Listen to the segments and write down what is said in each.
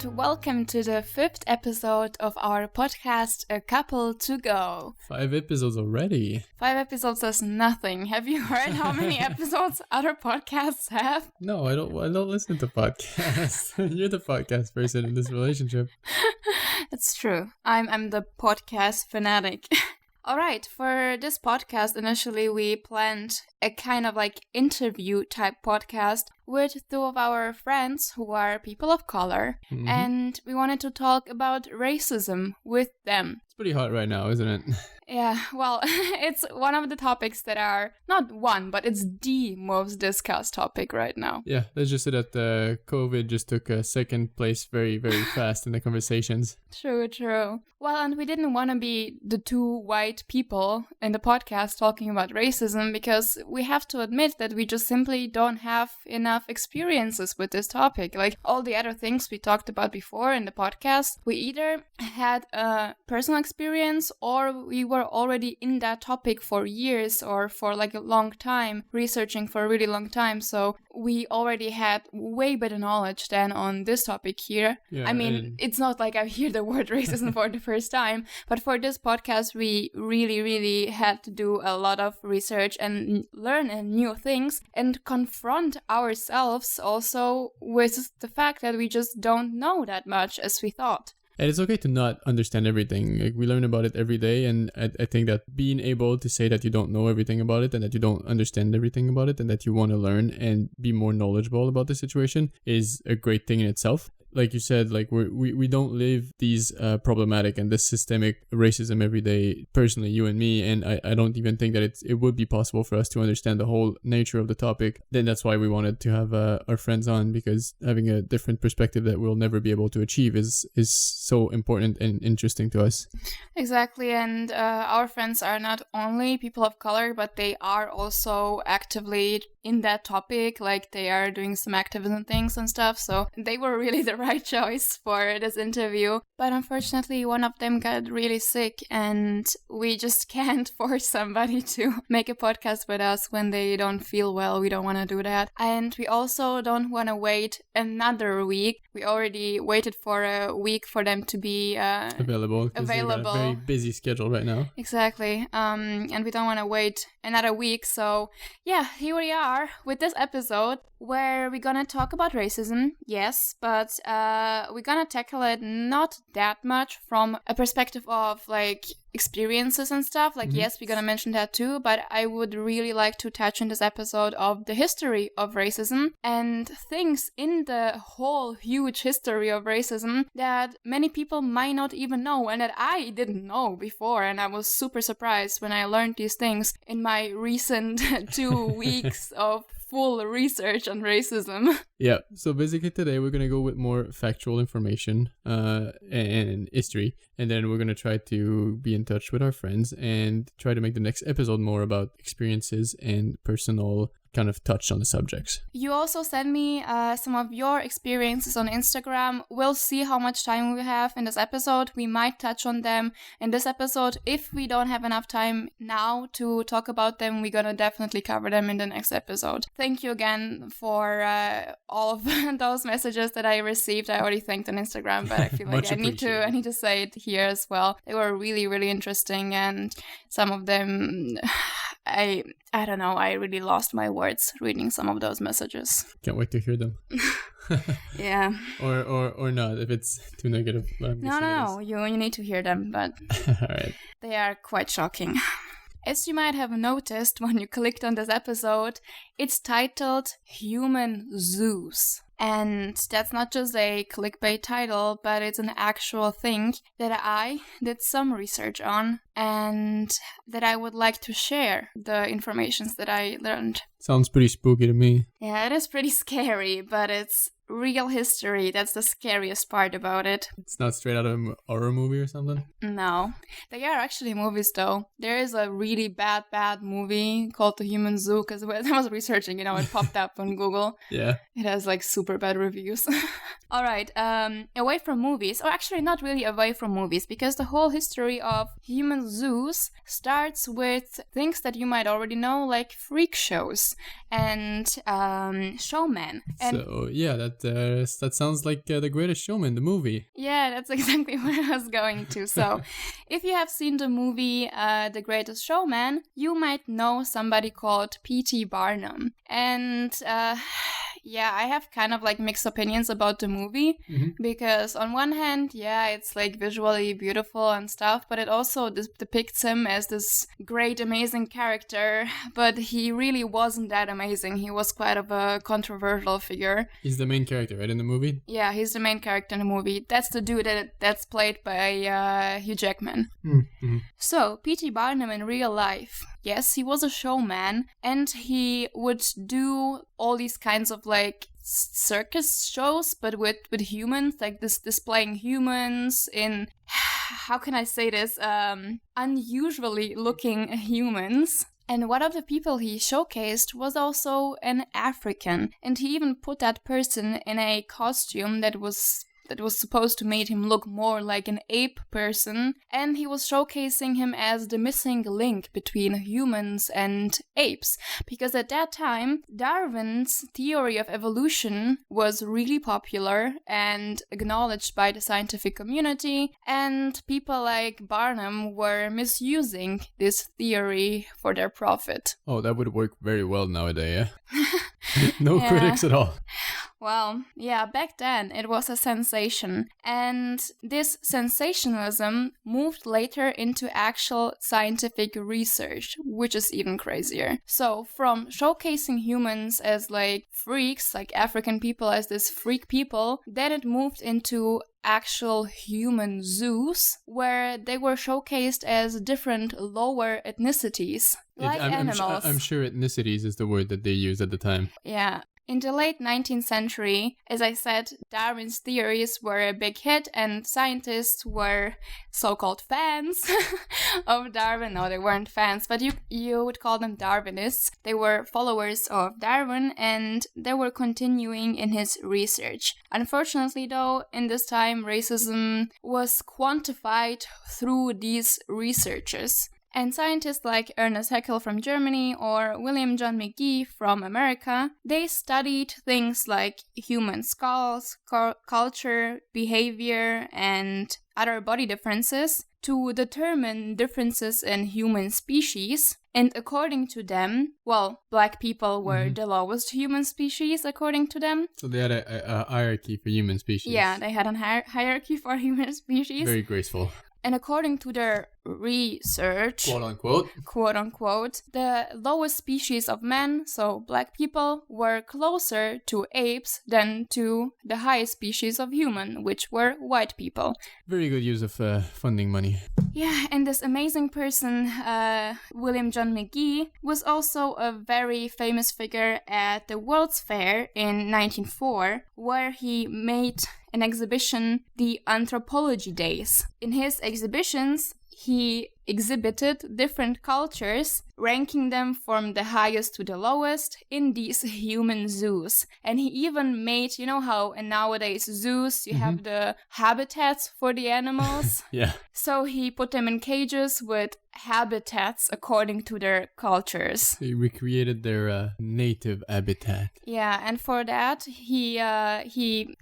and welcome to the 5th episode of our podcast, A Couple to Go. 5 episodes already. 5 episodes is nothing. Have you heard how many episodes other podcasts have? No, I don't listen to podcasts. You're the podcast person in this relationship. It's true. I'm the podcast fanatic. Alright, for this podcast, initially we planned a kind of like interview type podcast with two of our friends who are people of color, and we wanted to talk about racism with them. It's pretty hot right now, isn't it? Yeah, well, it's one of the topics that are, not one, but it's the most discussed topic right now. Yeah, let's just say that COVID just took a second place very, very fast in the conversations. True. Well, and we didn't want to be the two white people in the podcast talking about racism because we have to admit that we just simply don't have enough experiences with this topic. Like all the other things we talked about before in the podcast, we either had a personal experience or we were already in that topic for years or for like a long time, researching for a really long time. So we already had way better knowledge than on this topic here. Yeah, I mean, it's not like I hear the word racism for the first time, but for this podcast, we really had to do a lot of research and learn new things and confront ourselves also with the fact that we just don't know that much as we thought. And it's okay to not understand everything. Like, we learn about it every day, and I think that being able to say that you don't know everything about it and that you don't understand everything about it and that you want to learn and be more knowledgeable about the situation is a great thing in itself. Like you said, like we don't live these problematic and this systemic racism every day, personally, you and me, and I don't even think that it would be possible for us to understand the whole nature of the topic. Then that's why we wanted to have our friends on, because having a different perspective that we'll never be able to achieve is so important and interesting to us. Exactly, and our friends are not only people of color, but they are also actively in that topic, like they are doing some activism things and stuff, so they were really the right choice for this interview. But unfortunately, one of them got really sick, and we just can't force somebody to make a podcast with us when they don't feel well. We don't want to do that. And we also don't want to wait another week. We already waited for a week for them to be available. They got a very busy schedule right now. Exactly. And we don't want to wait another week. So yeah, here we are with this episode where we're gonna talk about racism, yes, but we're gonna tackle it not that much from a perspective of like experiences and stuff. Like, yes, we're gonna mention that too, but I would really like to touch in this episode of the history of racism and things in the whole huge history of racism that many people might not even know and that I didn't know before, and I was super surprised when I learned these things in my recent 2 weeks of full research on racism. Yeah, so basically today we're going to go with more factual information and history, and then we're going to try to be in touch with our friends and try to make the next episode more about experiences and personal kind of touch on the subjects. You also send me some of your experiences on Instagram. We'll see how much time we have in this episode. We might touch on them in this episode. If we don't have enough time now to talk about them, we're gonna definitely cover them in the next episode. Thank you again for all of those messages that I received. I already thanked on Instagram, but I feel like I need to say it here as well. They were really interesting, and some of them I don't know, I really lost my words reading some of those messages. Can't wait to hear them. Yeah. Or not, if it's too negative. No, you need to hear them, but all right. They are quite shocking. As you might have noticed when you clicked on this episode, it's titled Human ZOOS. And that's not just a clickbait title, but it's an actual thing that I did some research on and that I would like to share the information that I learned. Sounds pretty spooky to me. Yeah, it is pretty scary, but it's real history. That's the scariest part about it. It's not straight out of a horror movie or something? No. They are actually movies, though. There is a really bad movie called The Human Zoo, because when I was researching, it popped up on Google. Yeah. It has, like, super bad reviews. All right, away from movies, or actually not really away from movies, because the whole history of human zoos starts with things that you might already know, like freak shows and showmen. And so, yeah, that sounds like The Greatest Showman, the movie. Yeah, that's exactly where I was going to. So, if you have seen the movie The Greatest Showman, you might know somebody called P.T. Barnum. And yeah, I have kind of like mixed opinions about the movie because on one hand, yeah, it's like visually beautiful and stuff, but it also depicts him as this great, amazing character, but he really wasn't that amazing. He was quite of a controversial figure. He's the main character, right, in the movie? Yeah, he's the main character in the movie. That's the dude that's played by Hugh Jackman. Mm-hmm. So, P.T. Barnum in real life, yes, he was a showman, and he would do all these kinds of like circus shows, but with humans, like this displaying humans in, how can I say this, unusually looking humans. And one of the people he showcased was also an African, and he even put that person in a costume that was supposed to make him look more like an ape person, and he was showcasing him as the missing link between humans and apes, because at that time, Darwin's theory of evolution was really popular and acknowledged by the scientific community, and people like Barnum were misusing this theory for their profit. Oh, that would work very well nowadays, yeah? No critics at all. Well, yeah, back then it was a sensation, and this sensationalism moved later into actual scientific research, which is even crazier. So, from showcasing humans as like freaks, like African people as this freak people, then it moved into actual human zoos, where they were showcased as different lower ethnicities, like animals. I'm sure ethnicities is the word that they used at the time. Yeah. In the late 19th century, as I said, Darwin's theories were a big hit, and scientists were so-called fans of Darwin. No, they weren't fans, but you would call them Darwinists. They were followers of Darwin, and they were continuing in his research. Unfortunately, though, in this time, racism was quantified through these researches. And scientists like Ernest Haeckel from Germany or William John McGee from America, they studied things like human skulls, culture, behavior, and other body differences to determine differences in human species. And according to them, well, black people were the lowest human species, according to them. So they had a hierarchy for human species. Yeah, they had a hierarchy for human species. Very graceful. And according to their research, quote unquote, the lowest species of men, so black people, were closer to apes than to the highest species of human, which were white people. Very good use of funding money. Yeah, and this amazing person, William John McGee, was also a very famous figure at the World's Fair in 1904, where he made an exhibition, the Anthropology Days. In his exhibitions, he exhibited different cultures, ranking them from the highest to the lowest in these human zoos. And he even made, you know how in nowadays zoos, you have the habitats for the animals? Yeah. So he put them in cages with habitats according to their cultures. He recreated their native habitat. Yeah, and for that he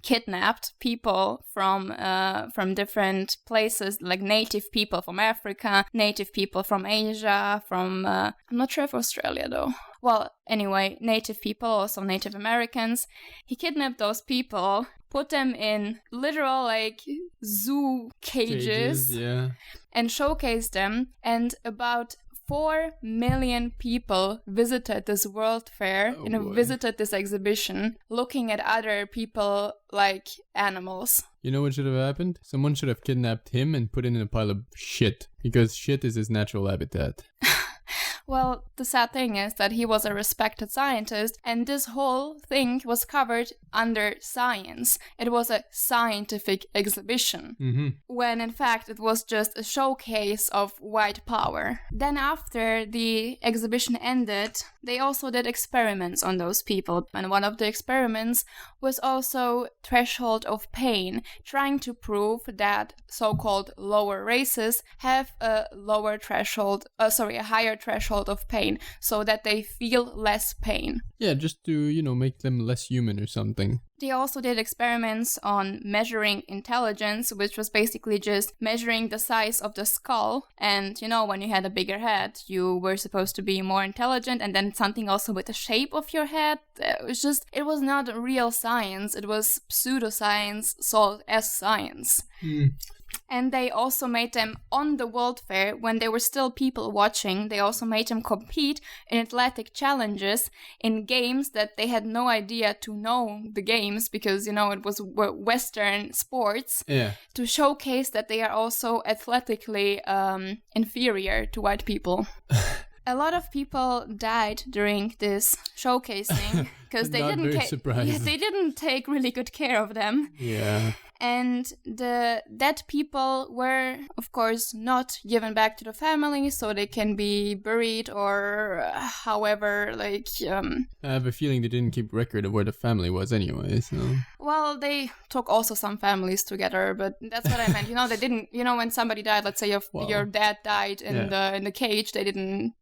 kidnapped people from different places, like native people from Africa, native people from Asia, from I'm not sure if Australia though. Well, anyway, native people, also Native Americans. He kidnapped those people, put them in literal like zoo cages yeah, and showcased them, and about 4 million people visited this World Fair visited this exhibition, looking at other people like animals. You know what should have happened? Someone should have kidnapped him and put him in a pile of shit, because shit is his natural habitat. Well, the sad thing is that he was a respected scientist, and this whole thing was covered under science. It was a scientific exhibition, when in fact it was just a showcase of white power. Then after the exhibition ended, they also did experiments on those people, and one of the experiments was also threshold of pain, trying to prove that so-called lower races have a higher threshold of pain, so that they feel less pain. Yeah, just to, make them less human or something. They also did experiments on measuring intelligence, which was basically just measuring the size of the skull. And, when you had a bigger head, you were supposed to be more intelligent. And then something also with the shape of your head. It was not real science. It was pseudoscience sold as science. And they also made them on the World Fair, when there were still people watching, they also made them compete in athletic challenges in games that they had no idea to know the games, because, it was Western sports, to showcase that they are also athletically inferior to white people. A lot of people died during this showcasing because they didn't take really good care of them. Yeah. And the dead people were, of course, not given back to the family, so they can be buried or however, I have a feeling they didn't keep record of where the family was anyway, so... Well, they took also some families together, but that's what I meant. They didn't, when somebody died, let's say your dad died in the cage, they didn't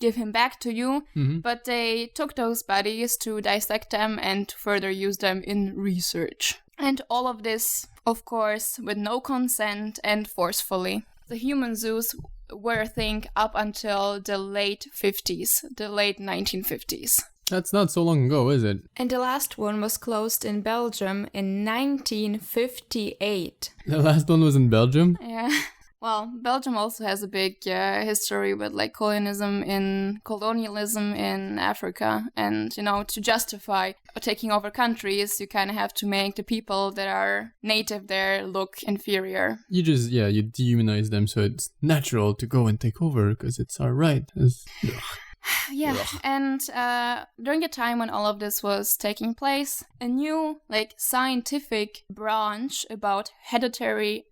give him back to you, but they took those bodies to dissect them and to further use them in research. And all of this, of course, with no consent and forcefully. The human zoos were a thing up until the late 1950s. That's not so long ago, is it? And the last one was closed in Belgium in 1958. The last one was in Belgium? Yeah. Well, Belgium also has a big history with colonialism in Africa. And, to justify taking over countries, you kind of have to make the people that are native there look inferior. You dehumanize them so it's natural to go and take over because it's our right. Yeah, and during the time when all of this was taking place, a new scientific branch about hereditary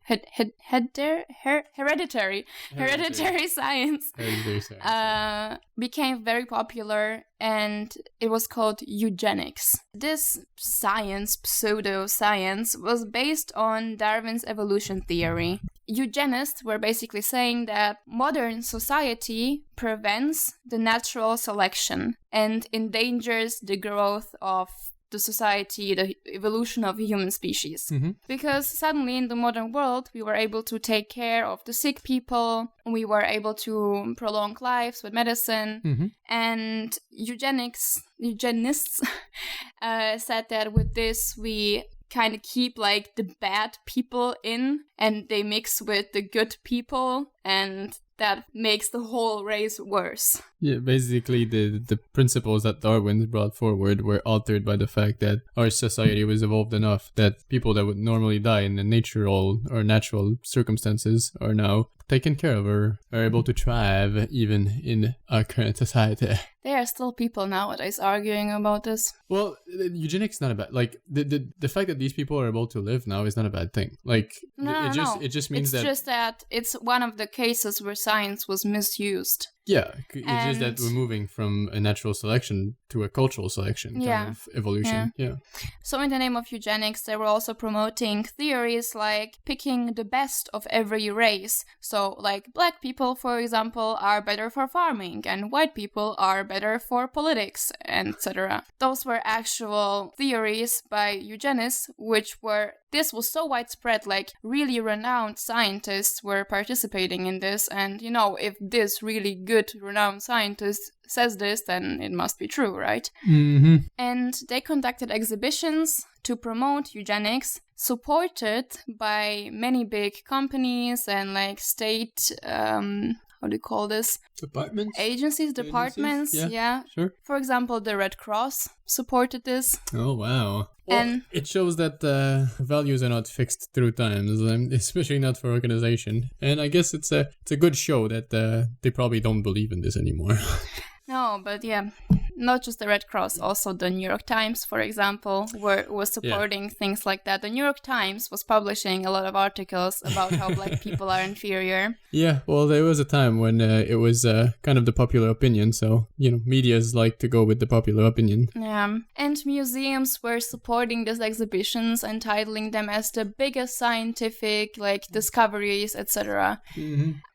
science became very popular, and it was called eugenics. This science, pseudoscience, was based on Darwin's evolution theory. Eugenists were basically saying that modern society prevents the natural selection and endangers the growth of the society, the evolution of the human species. Because suddenly in the modern world, we were able to take care of the sick people, we were able to prolong lives with medicine, and eugenists said that with this we kind of keep the bad people in, and they mix with the good people, and that makes the whole race worse. Yeah, basically the principles that Darwin brought forward were altered by the fact that our society was evolved enough that people that would normally die in the natural circumstances are now taken care of or are able to thrive even in our current society. There are still people nowadays arguing about this. Well, eugenics is not a bad... the fact that these people are able to live now is not a bad thing. It just means it's just that it's one of the cases where science was misused. Yeah, it's just that we're moving from a natural selection to a cultural selection kind of evolution. Yeah. So in the name of eugenics, they were also promoting theories like picking the best of every race. So black people, for example, are better for farming and white people are better for politics, etc. Those were actual theories by eugenists, this was so widespread, really renowned scientists were participating in this, and if this really good renowned scientist says this, then it must be true, right? And they conducted exhibitions to promote eugenics, supported by many big companies and state how do you call this? Departments? Departments, yeah. Sure. For example, the Red Cross supported this. Oh, wow. And it shows that values are not fixed through times, especially not for organization. And I guess it's a good show that they probably don't believe in this anymore. No, but yeah, not just the Red Cross, also the New York Times, for example, was supporting things like that. The New York Times was publishing a lot of articles about how black people are inferior. Yeah, well, there was a time when it was kind of the popular opinion, so, medias like to go with the popular opinion. Yeah, and museums were supporting these exhibitions and titling them as the biggest scientific, discoveries, etc.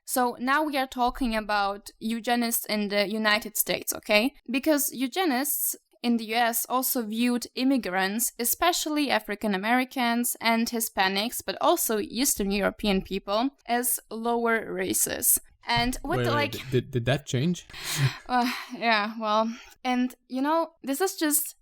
So now we are talking about eugenists in the United States, okay? Because eugenists in the US also viewed immigrants, especially African Americans and Hispanics, but also Eastern European people, as lower races. And with did that change? Yeah, well, and this is just,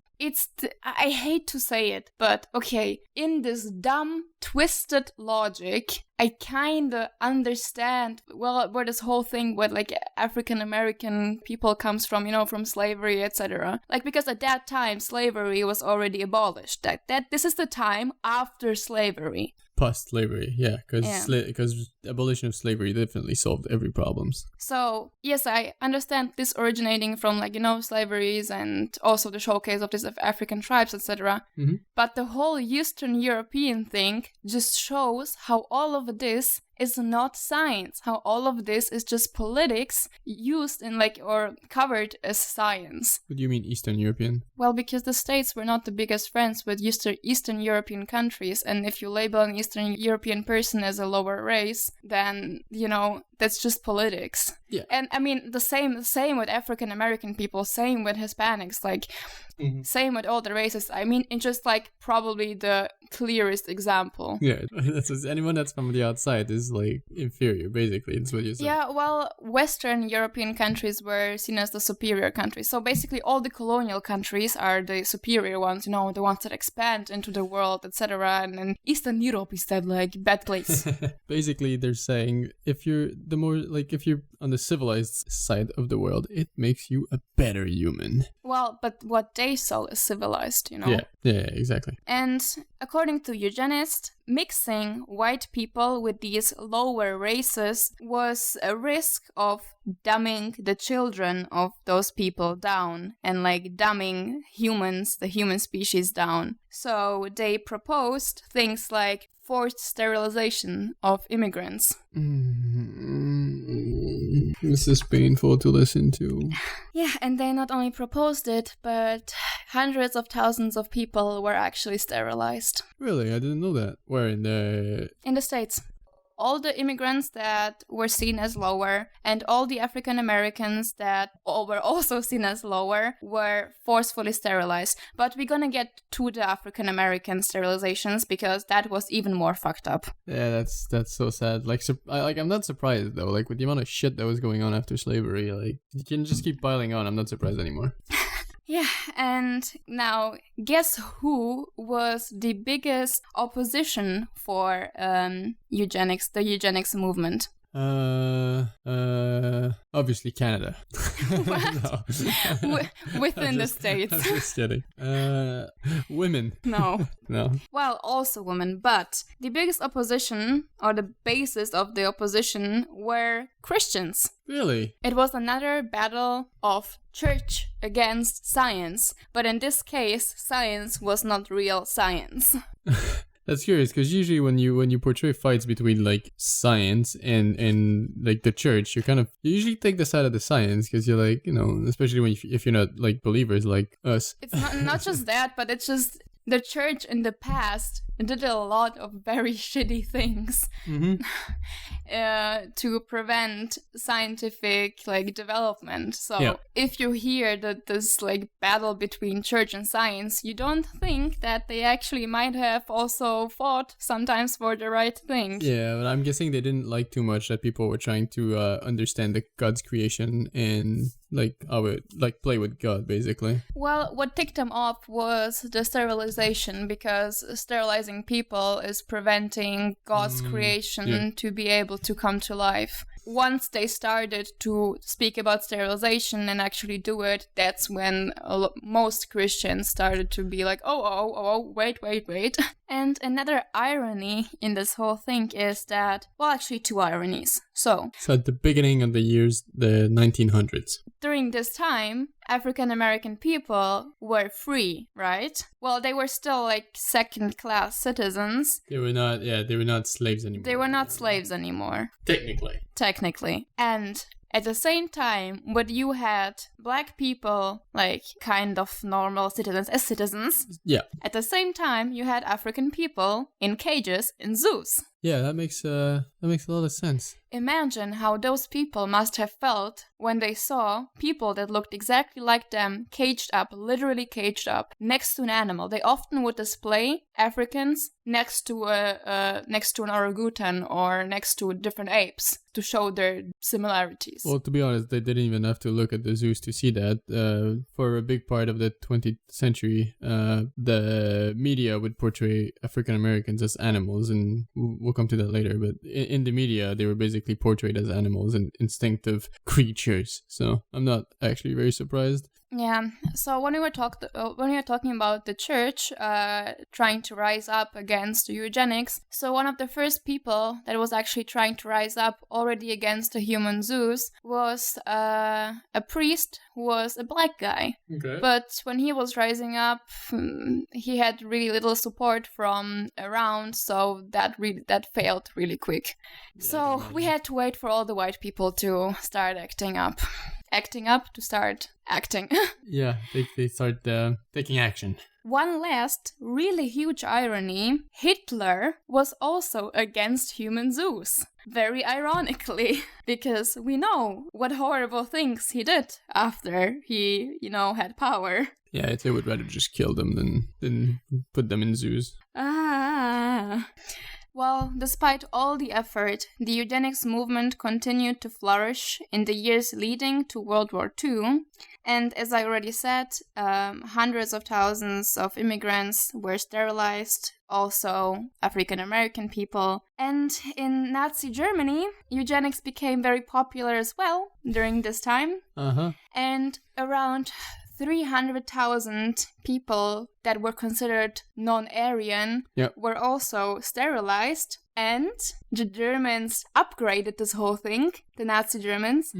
I hate to say it, but okay, in this dumb, twisted logic, I kinda understand, well, where this whole thing with, like, African American people comes from, from slavery, etc. Like, because at that time, slavery was already abolished. This is the time after slavery. Post-slavery, yeah, because abolition of slavery definitely solved every problems. So, yes, I understand this originating from, like, slaveries and also the showcase of these African tribes, etc. Mm-hmm. But the whole Eastern European thing just shows how all of this is not science, how all of this is just politics used in, like, or covered as science. What do you mean Eastern European? Well, because the States were not the biggest friends with Eastern European countries, and if you label an Eastern European person as a lower race, then, that's just politics. Yeah. And I mean, the same with African American people, same with Hispanics, like, same with all the races. I mean, it's just, like, probably the clearest example. Yeah, anyone that's from the outside is, like, inferior, basically. That's what you're saying. Yeah, well, Western European countries were seen as the superior countries. So basically, all the colonial countries are the superior ones, the ones that expand into the world, etc. And then Eastern Europe is that, like, bad place. Basically, they're saying if you're on the civilized side of the world, it makes you a better human. Well, but what they saw is civilized, Yeah, exactly. And according to eugenists, mixing white people with these lower races was a risk of dumbing the children of those people down and, like, dumbing the human species down. So they proposed things like forced sterilization of immigrants. This is painful to listen to. Yeah, and they not only proposed it, but hundreds of thousands of people were actually sterilized. Really? I didn't know that. Where? In the States? All the immigrants that were seen as lower and all the African Americans that were also seen as lower were forcefully sterilized. But we're gonna get to the African American sterilizations because that was even more fucked up. Yeah, that's so sad. I'm not surprised though. Like, with the amount of shit that was going on after slavery, like, you can just keep piling on. I'm not surprised anymore. Yeah, and now guess who was the biggest opposition for eugenics, the eugenics movement? Obviously Canada. Within the States. I'm just kidding. Women. No. No. Well, also women, but the biggest opposition, or the basis of the opposition, were Christians. Really? It was another battle of church against science, but in this case, science was not real science. That's curious, because usually when you portray fights between, like, science and like the church, you usually take the side of the science, because you're like, especially if you're not, like, believers like us. It's not just that, but it's just the church in the past did a lot of very shitty things to prevent scientific, like, development. So if you hear that this, like, battle between church and science, you don't think that they actually might have also fought sometimes for the right things. Yeah, but I'm guessing they didn't like too much that people were trying to understand God's creation and, like, how it, like, play with God, basically. Well, what ticked them off was the sterilization, because sterilizing people is preventing God's creation to be able to come to life. Once they started to speak about sterilization and actually do it, that's when most Christians started to be like, oh, wait. And another irony in this whole thing is that, well, actually two ironies. So at the beginning of the years, the 1900s. During this time, African American people were free, right? Well, they were still, like, second-class citizens. They were not slaves anymore. They were not slaves anymore. Technically. And at the same time, when you had black people, like, kind of normal citizens as citizens, yeah. At the same time, you had African people in cages in zoos. Yeah, that makes a lot of sense. Imagine how those people must have felt when they saw people that looked exactly like them caged up, literally caged up, next to an animal. They often would display Africans next to an orangutan or next to different apes to show their similarities. Well, to be honest, they didn't even have to look at the zoos to see that. For a big part of the 20th century, the media would portray African Americans as animals, and we'll come to that later. But in the media, they were basically portrayed as animals and instinctive creatures. So I'm not actually very surprised. Yeah. So when we were talking about the church trying to rise up against eugenics, so one of the first people that was actually trying to rise up already against the human zoos was a priest who was a black guy. Okay. But when he was rising up, he had really little support from around, so that failed really quick. Yeah, so we had to wait for all the white people to start acting up to start acting. Yeah, they start taking action. One last really huge irony, Hitler was also against human zoos. Very ironically, because we know what horrible things he did after he, had power. Yeah, they would rather just kill them than put them in zoos. Well, despite all the effort, the eugenics movement continued to flourish in the years leading to World War II. And as I already said, hundreds of thousands of immigrants were sterilized, also African American people. And in Nazi Germany, eugenics became very popular as well during this time. And around 300,000 people that were considered non-Aryan were also sterilized, and the Germans upgraded this whole thing, the Nazi Germans,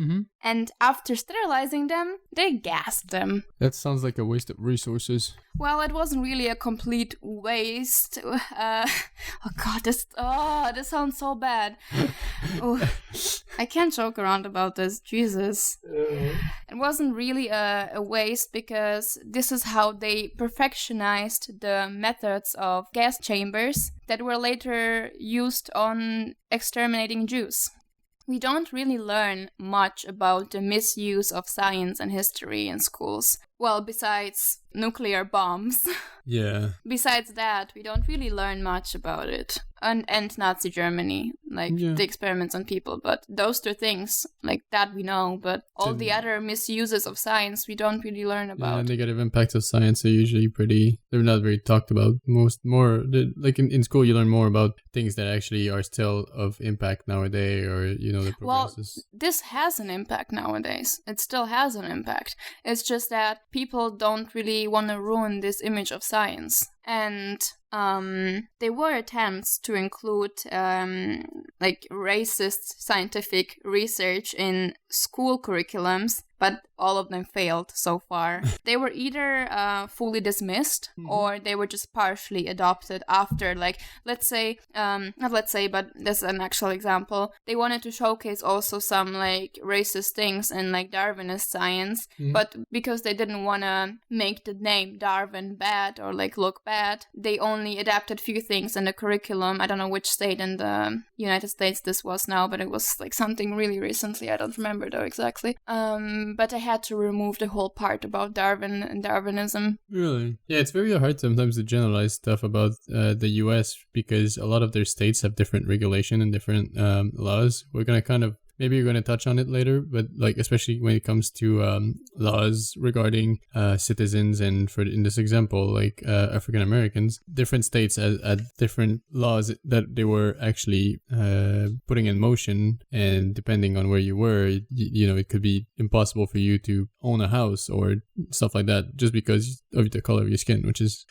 and after sterilizing them, they gassed them. That sounds like a waste of resources. Well, it wasn't really a complete waste. Oh god, this sounds so bad. I can't joke around about this, Jesus. It wasn't really a waste because this is how they perfectionized the methods of gas chambers that were later used on exterminating Jews. We don't really learn much about the misuse of science and history in schools. Well, besides nuclear bombs. Yeah. Besides that, we don't really learn much about it. And Nazi Germany, the experiments on people. But those two things, that we know. But all the other misuses of science, we don't really learn about. Yeah, negative impacts of science are usually they're not very talked about. In school, you learn more about things that actually are still of impact nowadays, or, the progresses. Well, this has an impact nowadays. It still has an impact. It's just that people don't really want to ruin this image of science. And there were attempts to include racist scientific research in school curriculums, but all of them failed so far. They were either fully dismissed or they were just partially adopted after, let's say, not let's say, but this is an actual example. They wanted to showcase also some racist things in Darwinist science, but because they didn't want to make the name Darwin bad or look bad, they only adapted few things in the curriculum. I don't know which state in the United States this was now, but it was something really recently. I don't remember though exactly. But I had to remove the whole part about Darwin and Darwinism. Really? Yeah, it's very hard sometimes to generalize stuff about the US because a lot of their states have different regulation and different laws. Maybe you're going to touch on it later, but especially when it comes to laws regarding citizens and in this example, African Americans, different states had different laws that they were actually putting in motion, and depending on where you were, it could be impossible for you to own a house or stuff like that just because of the color of your skin, which is...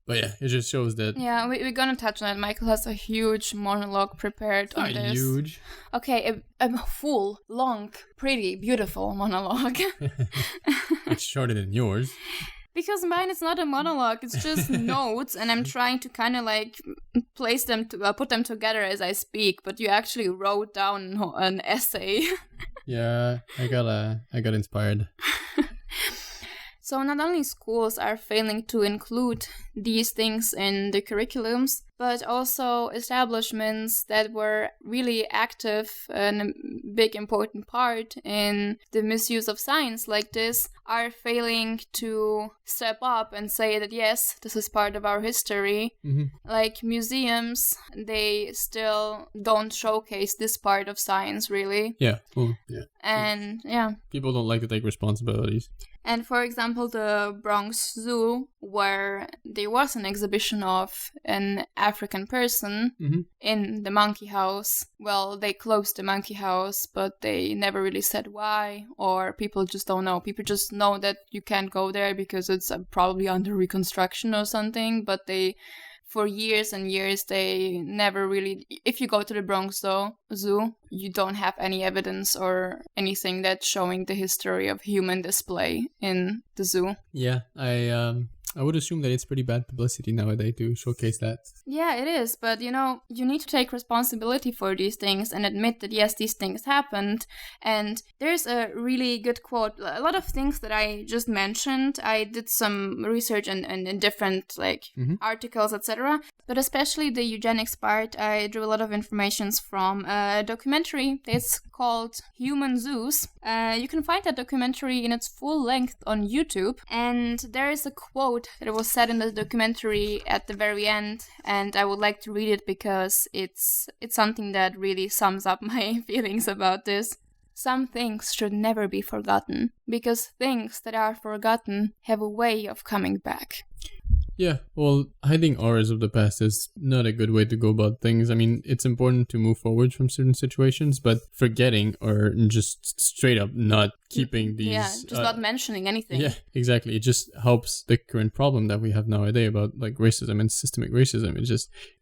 But yeah, it just shows that... Yeah, we're gonna touch on it. Michael has a huge monologue prepared on this. Not huge. Okay, a full, long, pretty, beautiful monologue. It's shorter than yours. Because mine is not a monologue, it's just notes, and I'm trying to kind of place them, put them together as I speak, but you actually wrote down an essay. Yeah, I got inspired. So not only schools are failing to include these things in the curriculums, but also establishments that were really active and a big important part in the misuse of science like this are failing to step up and say that yes, this is part of our history. Like museums, they still don't showcase this part of science really. Yeah. Well, yeah. And yeah. People don't like to take responsibilities. And for example, the Bronx Zoo, where there was an exhibition of an African person in the monkey house. Well, they closed the monkey house, but they never really said why, or people just don't know. People just know that you can't go there because it's probably under reconstruction or something, but for years and years, they never really... If you go to the Bronx Zoo, you don't have any evidence or anything that's showing the history of human display in the zoo. Yeah, I would assume that it's pretty bad publicity nowadays to showcase that. Yeah, it is. But, you need to take responsibility for these things and admit that, yes, these things happened. And there's a really good quote. A lot of things that I just mentioned, I did some research in different, articles, etc. But especially the eugenics part, I drew a lot of information from a documentary. It's called Human ZOOS. You can find that documentary in its full length on YouTube. And there is a quote that was said in the documentary at the very end, and I would like to read it because it's something that really sums up my feelings about this. Some things should never be forgotten, because things that are forgotten have a way of coming back. Yeah, well, hiding horrors of the past is not a good way to go about things. I mean, it's important to move forward from certain situations, but forgetting or just straight up not keeping these... Yeah, just not mentioning anything. Yeah, exactly. It just helps the current problem that we have nowadays about racism and systemic racism.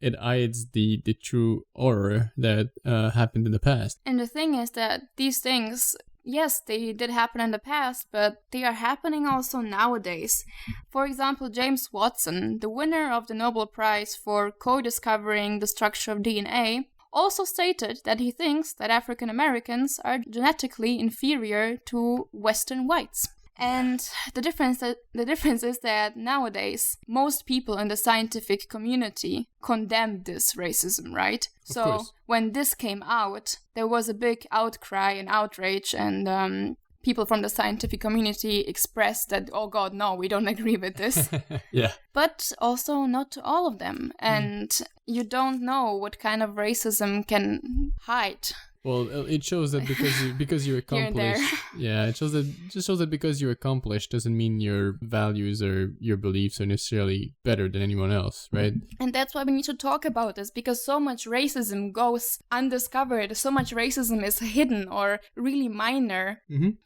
It hides the true horror that happened in the past. And the thing is that these things... Yes, they did happen in the past, but they are happening also nowadays. For example, James Watson, the winner of the Nobel Prize for co-discovering the structure of DNA, also stated that he thinks that African Americans are genetically inferior to Western whites. And the difference is that nowadays, most people in the scientific community condemn this racism, right? So when this came out, there was a big outcry and outrage, and people from the scientific community expressed that, oh God, no, we don't agree with this. Yeah. But also not all of them. And you don't know what kind of racism can hide. Well, it shows that because you accomplish, yeah, it shows that because you accomplish doesn't mean your values or your beliefs are necessarily better than anyone else, right? And that's why we need to talk about this, because so much racism goes undiscovered, so much racism is hidden or really minor,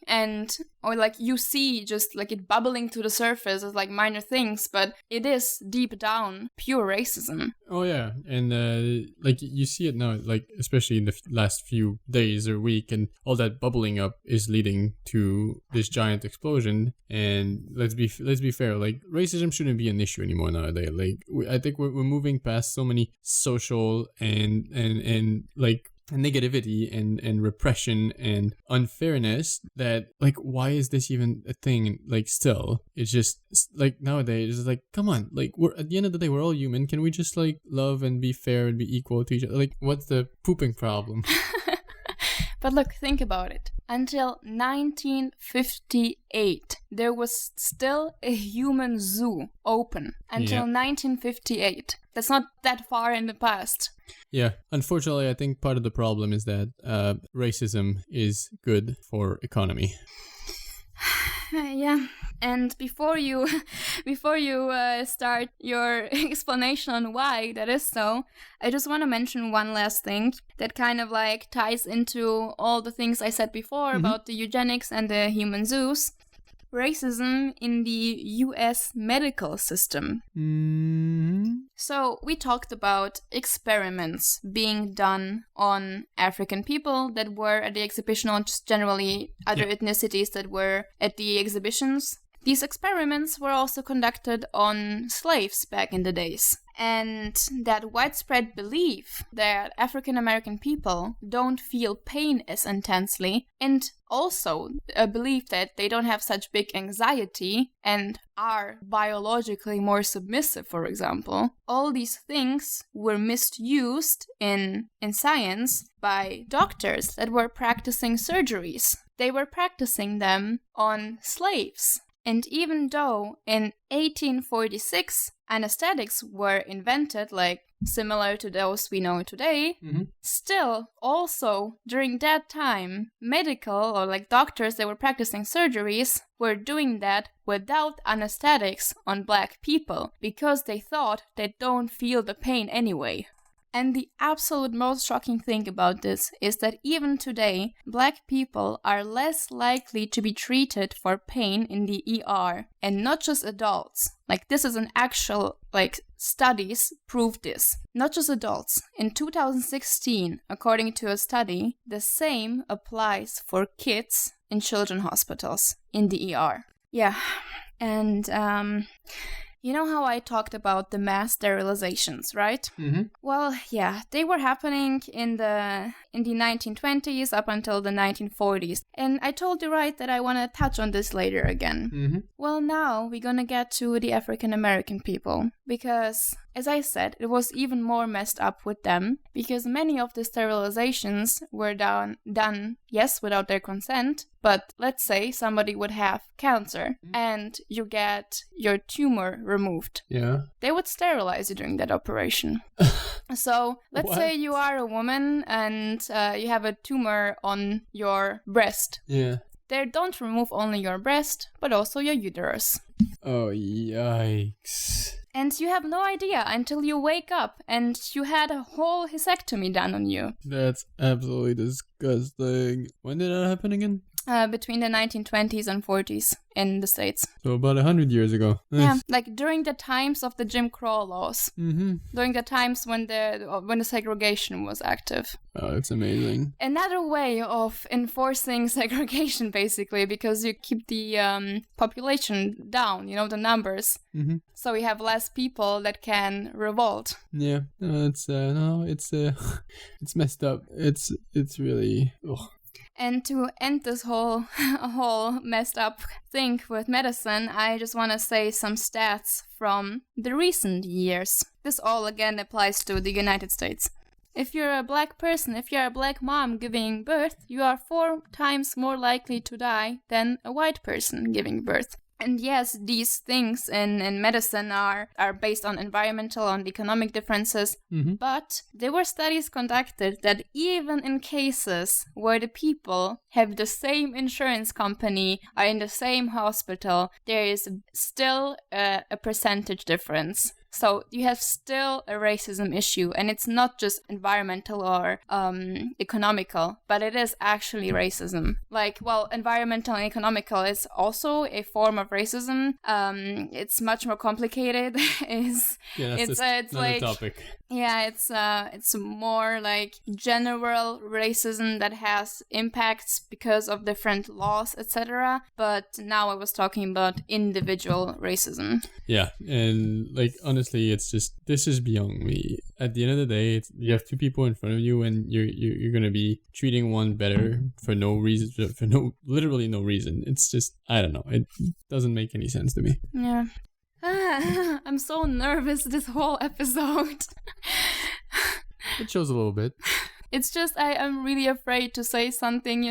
and or you see just it bubbling to the surface as minor things, but it is deep down pure racism. Oh yeah, and you see it now, especially in the last few days or week, and all that bubbling up is leading to this giant explosion. And let's be fair, racism shouldn't be an issue anymore nowadays. I think we're moving past so many social and negativity and repression and unfairness that why is this even a thing? Still, it's just nowadays it's come on, we're at the end of the day, we're all human. Can we just love and be fair and be equal to each other? What's the pooping problem? But look, think about it. Until 1958, there was still a human zoo open. Until 1958. That's not that far in the past. Yeah, unfortunately, I think part of the problem is that racism is good for economy. Yeah, and before you start your explanation on why that is so, I just want to mention one last thing that kind of ties into all the things I said before about the eugenics and the human zoos. Racism in the US medical system. So we talked about experiments being done on African people that were at the exhibition, or just generally other ethnicities that were at the exhibitions. These experiments were also conducted on slaves back in the days. And that widespread belief that African American people don't feel pain as intensely, and also a belief that they don't have such big anxiety and are biologically more submissive, for example, all these things were misused in science by doctors that were practicing surgeries. They were practicing them on slaves. And even though in 1846 anesthetics were invented, like similar to those we know today, still also during that time, medical or like doctors that were practicing surgeries were doing that without anesthetics on black people because they thought they don't feel the pain anyway. And the absolute most shocking thing about this is that even today, black people are less likely to be treated for pain in the ER, and not just adults. Like, this is an actual, studies prove this. Not just adults. In 2016, according to a study, the same applies for kids in children's hospitals in the ER. Yeah, and you know how I talked about the mass sterilizations, right? Well, yeah, they were happening in the 1920s up until the 1940s. And I told you, right, that I want to touch on this later again. Well, now we're gonna get to the African American people. Because, as I said, it was even more messed up with them. Because many of the sterilizations were done, yes, without their consent. But let's say somebody would have cancer and you get your tumor removed. Yeah. They would sterilize you during that operation. So let's say you are a woman and you have a tumor on your breast. Yeah. They don't remove only your breast, but also your uterus. Oh, yikes. And you have no idea until you wake up and you had a whole hysterectomy done on you. That's absolutely disgusting. When did that happen again? Between the 1920s and 40s in the States. So about 100 years ago. Yeah, like during the times of the Jim Crow laws. During the times when the segregation was active. Oh, that's amazing. Another way of enforcing segregation, basically, because you keep the population down, the numbers. So we have less people that can revolt. Yeah, it's messed up. It's really. Ugh. And to end this whole messed up thing with medicine, I just want to say some stats from the recent years. This all again applies to the United States. If you're a black person, if you're a black mom giving birth, you are 4 times more likely to die than a white person giving birth. And yes, these things in medicine are based on environmental, on economic differences, but there were studies conducted that even in cases where the people have the same insurance company, are in the same hospital, there is still a percentage difference. So you have still a racism issue, and it's not just environmental or economical, but it is actually racism. Environmental and economical is also a form of racism. It's much more complicated. It's another topic. Yeah, it's more like general racism that has impacts because of different laws, etc. But now I was talking about individual racism. Yeah, and honestly, this is beyond me. At the end of the day, you have 2 people in front of you, and you're gonna be treating one better for no reason, literally no reason. It's just, I don't know. It doesn't make any sense to me. Yeah. I'm so nervous this whole episode. It shows a little bit. It's just I'm really afraid to say something,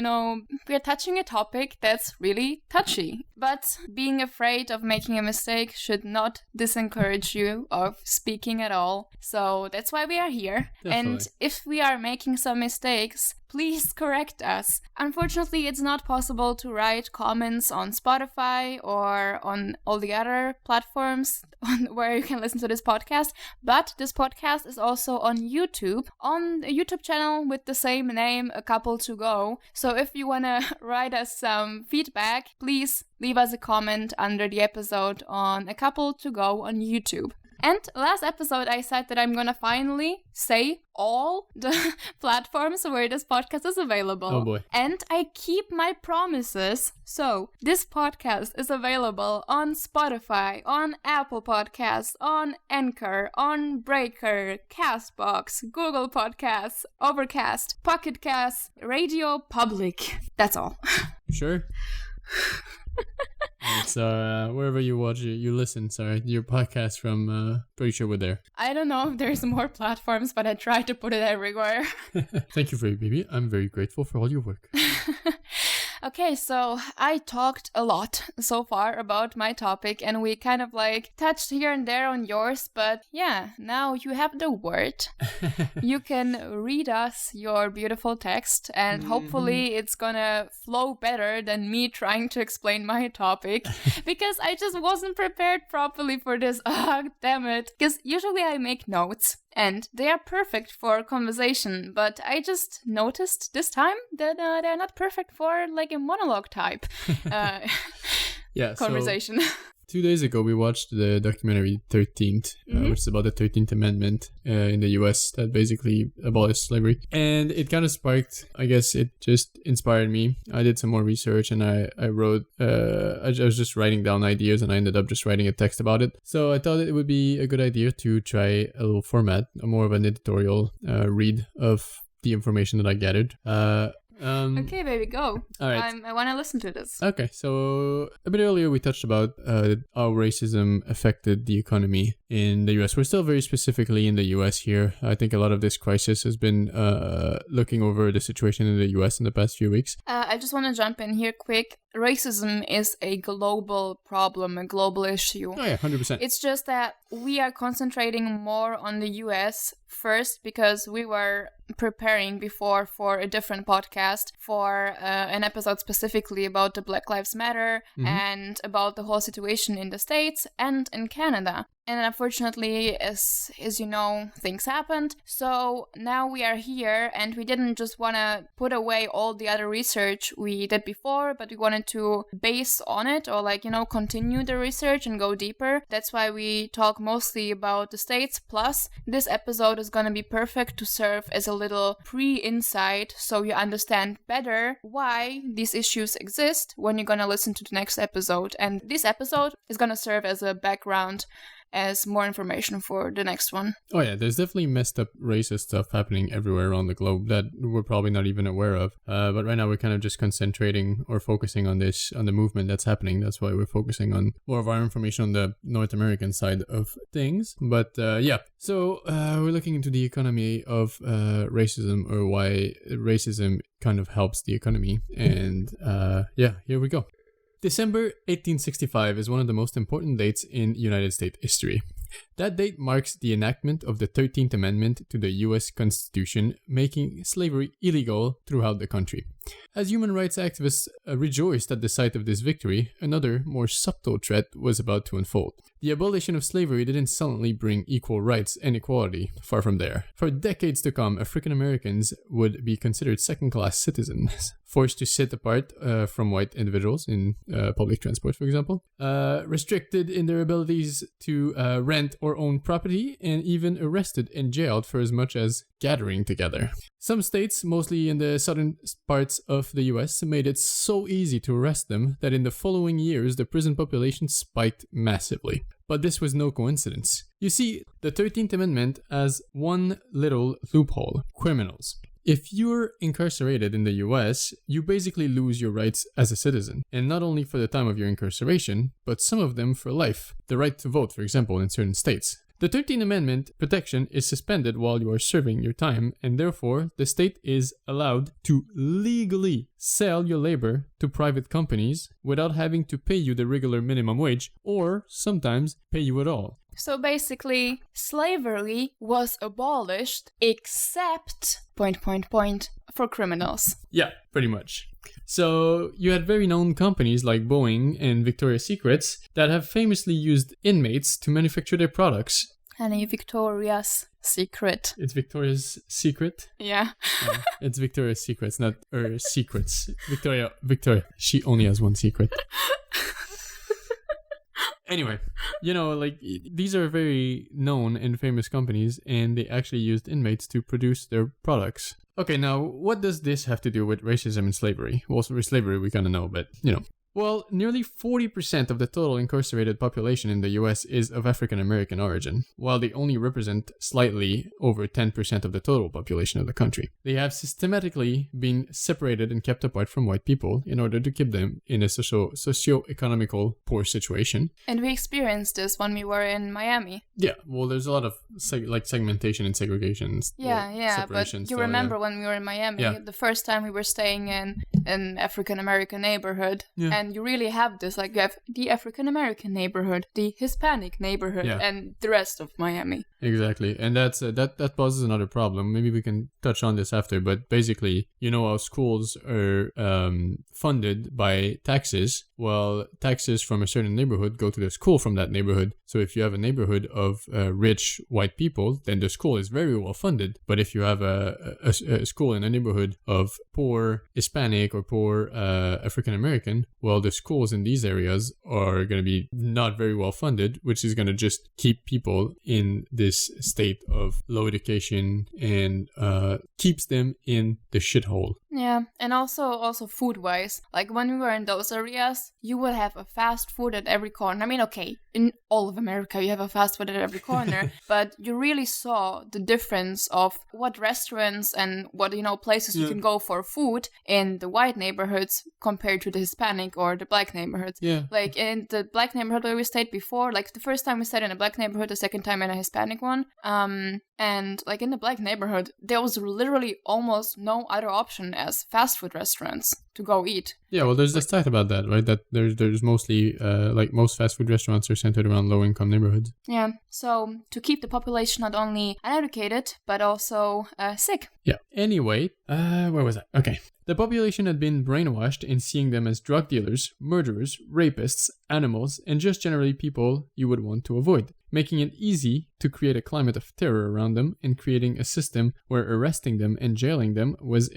we're touching a topic that's really touchy. But being afraid of making a mistake should not disencourage you of speaking at all. So that's why we are here. Definitely. And if we are making some mistakes, please correct us. Unfortunately, it's not possible to write comments on Spotify or on all the other platforms where you can listen to this podcast. But this podcast is also on YouTube, on a YouTube channel with the same name, A Couple to Go. So if you want to write us some feedback, please leave us a comment under the episode on A Couple to Go on YouTube. And last episode, I said that I'm gonna finally say all the platforms where this podcast is available. Oh boy. And I keep my promises. So, this podcast is available on Spotify, on Apple Podcasts, on Anchor, on Breaker, Castbox, Google Podcasts, Overcast, Pocket Casts, Radio Public. That's all. Sure. It's wherever you watch it, you listen, your podcast from, pretty sure we're there. I don't know if there's more platforms, but I try to put it everywhere. Thank you, baby. I'm very grateful for all your work. Okay, so I talked a lot so far about my topic, and we kind of like touched here and there on yours, but yeah, now you have the word. You can read us your beautiful text, and hopefully it's gonna flow better than me trying to explain my topic, because I just wasn't prepared properly for this. Damn it. Because usually I make notes, and they are perfect for conversation, but I just noticed this time that they're not perfect for like a monologue type conversation. So 2 days ago, we watched the documentary 13th, which is about the 13th Amendment in the US that basically abolished slavery. And it kind of sparked, I guess it just inspired me. I did some more research and I wrote, I was just writing down ideas and I ended up just writing a text about it. So I thought it would be a good idea to try a little format, more of an editorial read of the information that I gathered. Okay, baby, go. All right. I want to listen to this. Okay, so a bit earlier we touched about how racism affected the economy in the US. We're still very specifically in the US here. I think a lot of this crisis has been looking over the situation in the US in the past few weeks. I just want to jump in here quick. Racism is a global problem, a global issue. Oh yeah, 100%. It's just that we are concentrating more on the US first because we were preparing before for a different podcast for an episode specifically about the Black Lives Matter and about the whole situation in the States and in Canada. And unfortunately, as you know, things happened. So now we are here, and we didn't just want to put away all the other research we did before, but we wanted to base on it or continue the research and go deeper. That's why we talk mostly about the States. Plus, this episode is going to be perfect to serve as a little pre-insight so you understand better why these issues exist when you're going to listen to the next episode. And this episode is going to serve as a background, as more information for the next one. Oh yeah, there's definitely messed up racist stuff happening everywhere around the globe that we're probably not even aware of. But right now we're kind of just concentrating or focusing on the movement that's happening. That's why we're focusing on more of our information on the North American side of things. But yeah, so we're looking into the economy of racism, or why racism kind of helps the economy. And yeah, here we go. December 1865 is one of the most important dates in United States history. That date marks the enactment of the 13th Amendment to the U.S. Constitution, making slavery illegal throughout the country. As human rights activists rejoiced at the sight of this victory, another, more subtle threat was about to unfold. The abolition of slavery didn't suddenly bring equal rights and equality, far from there. For decades to come, African Americans would be considered second-class citizens, forced to sit apart from white individuals in public transport, for example, restricted in their abilities to rent or own property, and even arrested and jailed for as much as gathering together. Some states, mostly in the southern parts of the US, made it so easy to arrest them that in the following years the prison population spiked massively. But this was no coincidence. You see, the 13th Amendment has one little loophole: criminals. If you're incarcerated in the US, you basically lose your rights as a citizen, and not only for the time of your incarceration, but some of them for life. The right to vote, for example, in certain states. The 13th Amendment protection is suspended while you are serving your time, and therefore the state is allowed to legally sell your labor to private companies without having to pay you the regular minimum wage, or sometimes pay you at all. So basically, slavery was abolished except ... for criminals. Yeah, pretty much. So you had very known companies like Boeing and Victoria's Secrets that have famously used inmates to manufacture their products. And Victoria's Secret. It's Victoria's Secret? Yeah. It's Victoria's Secrets, not her secrets. Victoria, she only has one secret. Anyway, like these are very known and famous companies, and they actually used inmates to produce their products. Okay, now what does this have to do with racism and slavery? Well, with slavery we kind of know, but Well, nearly 40% of the total incarcerated population in the US is of African American origin, while they only represent slightly over 10% of the total population of the country. They have systematically been separated and kept apart from white people in order to keep them in a socio-economical poor situation. And we experienced this when we were in Miami. Yeah, well, there's a lot of segmentation and segregations. Yeah, but you remember when we were in Miami, the first time we were staying in an African American neighborhood, and you really have this, like you have the African American neighborhood, the Hispanic neighborhood, and the rest of Miami. Exactly, and that's that poses another problem. Maybe we can touch on this after, but basically, how schools are funded by taxes. Well, taxes from a certain neighborhood go to the school from that neighborhood. So if you have a neighborhood of rich white people, then the school is very well funded. But if you have a school in a neighborhood of poor Hispanic or poor African American, well, the schools in these areas are going to be not very well funded, which is going to just keep people in this state of low education and keeps them in the shithole. Yeah, and also food-wise, like when we were in those areas, you would have a fast food at every corner. I mean, okay, in all of America, you have a fast food at every corner, but you really saw the difference of what restaurants and what, places you can go for food in the white neighborhoods compared to the Hispanic or the black neighborhoods. Yeah. Like in the black neighborhood where we stayed before, like the first time we stayed in a black neighborhood, the second time in a Hispanic one, and like in the black neighborhood, there was literally almost no other option as fast food restaurants to go eat. Yeah, well, there's this stat about that, right? That there's mostly, like most fast food restaurants are centered around low-income neighborhoods. Yeah, so to keep the population not only uneducated, but also sick. Yeah. Anyway, where was I? Okay. The population had been brainwashed in seeing them as drug dealers, murderers, rapists, animals, and just generally people you would want to avoid, making it easy to create a climate of terror around them and creating a system where arresting them and jailing them was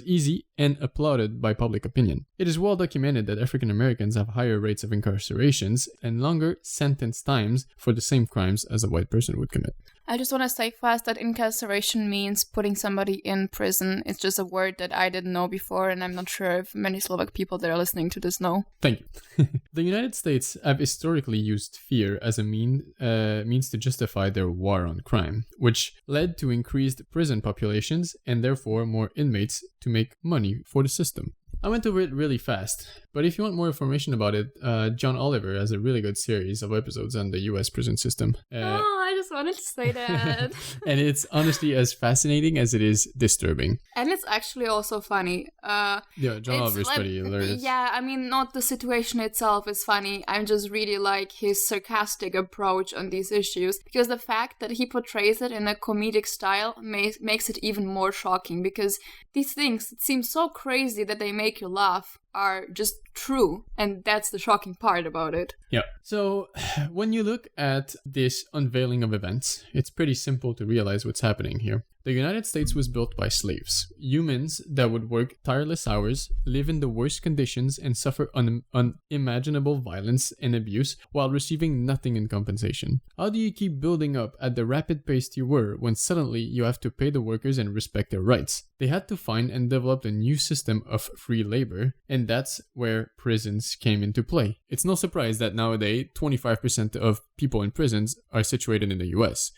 easy and applauded by public opinion. It is well documented that African Americans have higher rates of incarcerations and longer sentence times for the same crimes as a white person would commit. I just want to say fast that incarceration means putting somebody in prison. It's just a word that I didn't know before, and I'm not sure if many Slovak people that are listening to this know. Thank you. The United States have historically used fear as a means to justify their war on crime, which led to increased prison populations and therefore more inmates to make money for the system. I went over it really fast, but if you want more information about it, John Oliver has a really good series of episodes on the US prison system. I just wanted to say that. And it's honestly as fascinating as it is disturbing. And it's actually also funny. John Oliver's pretty hilarious. Yeah, I mean, not the situation itself is funny. I just really like his sarcastic approach on these issues, because the fact that he portrays it in a comedic style makes it even more shocking, because these things, it seems so crazy that they make you laugh, are just true, and that's the shocking part about it. Yeah. So when you look at this unveiling of events, it's pretty simple to realize what's happening here. The United States was built by slaves, humans that would work tireless hours, live in the worst conditions, and suffer unimaginable violence and abuse while receiving nothing in compensation. How do you keep building up at the rapid pace you were when suddenly you have to pay the workers and respect their rights? They had to find and develop a new system of free labor, and that's where prisons came into play. It's no surprise that nowadays 25% of people in prisons are situated in the US.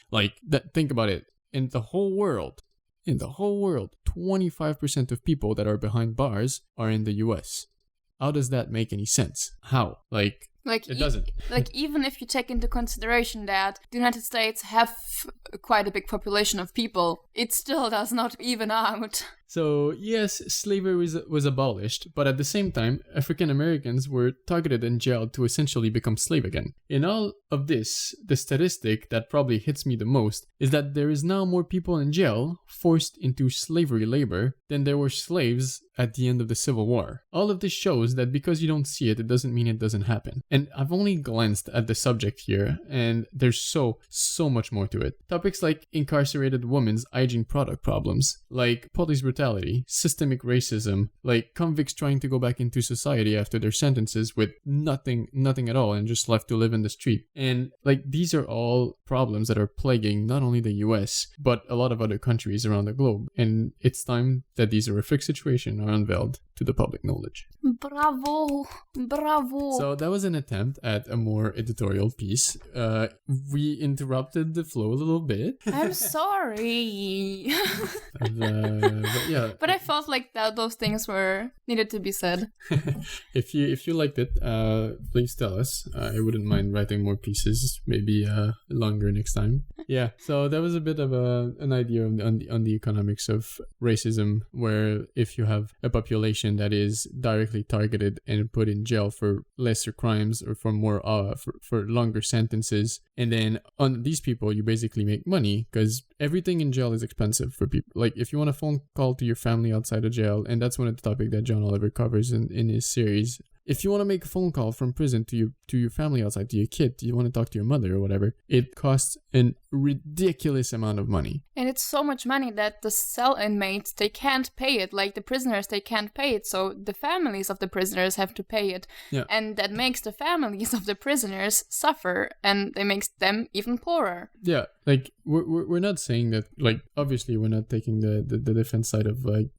Think about it. In the whole world, 25% of people that are behind bars are in the US. How does that make any sense? How? It doesn't. Even if you take into consideration that the United States have quite a big population of people, it still does not even out. So, yes, slavery was abolished, but at the same time, African Americans were targeted and jailed to essentially become slave again. In all of this, the statistic that probably hits me the most is that there is now more people in jail forced into slavery labor than there were slaves at the end of the Civil War. All of this shows that because you don't see it, it doesn't mean it doesn't happen. And I've only glanced at the subject here, and there's so much more to it. Topics like incarcerated women's hygiene product problems, like police brutality brutality, systemic racism, like convicts trying to go back into society after their sentences with nothing at all and just left to live in the street. And like these are all problems that are plaguing not only the US, but a lot of other countries around the globe. And it's time that these horrific situations are unveiled to the public knowledge. Bravo. So that was an attempt at a more editorial piece. We interrupted the flow a little bit. I'm sorry. But yeah. But I felt like those things needed to be said. If you liked it, please tell us. I wouldn't mind writing more pieces, maybe longer next time. Yeah. So that was a bit of an idea on the economics of racism, where if you have a population that is directly targeted and put in jail for lesser crimes or for more for longer sentences, and then on these people you basically make money because everything in jail is expensive for people. Like if you want a phone call to your family outside of jail, and that's one of the topics that John Oliver covers in his series. If you want to make a phone call from prison to your family outside, to your kid, you want to talk to your mother or whatever, it costs a ridiculous amount of money. And it's so much money that the cell inmates, they can't pay it. Like the prisoners, they can't pay it. So the families of the prisoners have to pay it. Yeah. And that makes the families of the prisoners suffer, and it makes them even poorer. Yeah, like we're not saying that, like, obviously we're not taking the defense side of like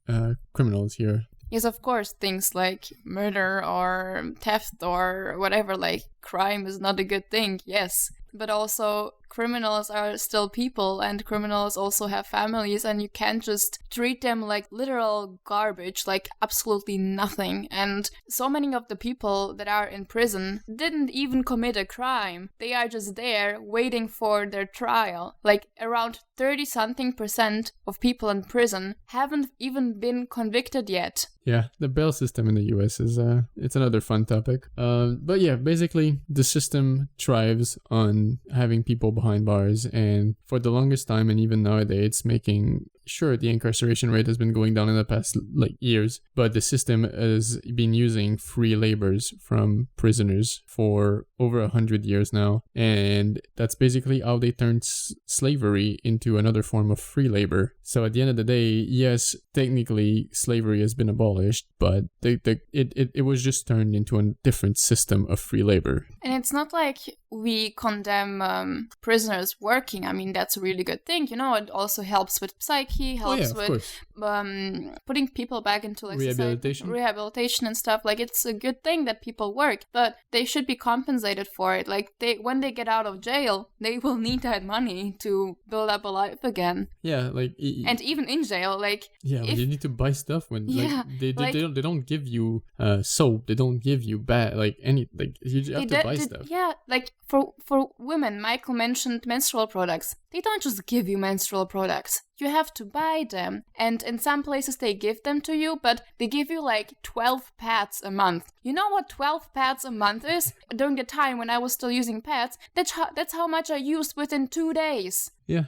criminals here. Yes, of course, things like murder or theft or whatever, like crime is not a good thing, yes. But also, criminals are still people, and criminals also have families, and you can't just treat them like literal garbage, like absolutely nothing. And so many of the people that are in prison didn't even commit a crime. They are just there waiting for their trial. Like around 30-something% of people in prison haven't even been convicted yet. Yeah, the bail system in the US is it's another fun topic. But yeah, basically the system thrives on having people behind bars, and for the longest time and even nowadays it's making sure the incarceration rate has been going down in the past like years, but the system has been using free labors from prisoners for over 100 years now, and that's basically how they turned slavery into another form of free labor. So at the end of the day, yes, technically slavery has been abolished, but it was just turned into a different system of free labor. And it's not like we condemn prisoners working. I mean, that's a really good thing. You know, it also helps with psyche, helps with putting people back into like rehabilitation and stuff. Like, it's a good thing that people work, but they should be compensated for it. Like, when they get out of jail, they will need that money to build up a life again. Yeah, like and even in jail, like you need to buy stuff when they don't give you soap, they don't give you you have to buy stuff. Yeah, like for women, Michael mentioned menstrual products. They don't just give you menstrual products. You have to buy them. And in some places they give them to you, but they give you like 12 pads a month. You know what 12 pads a month is? During the time when I was still using pads, that's how much I used within 2 days. Yeah,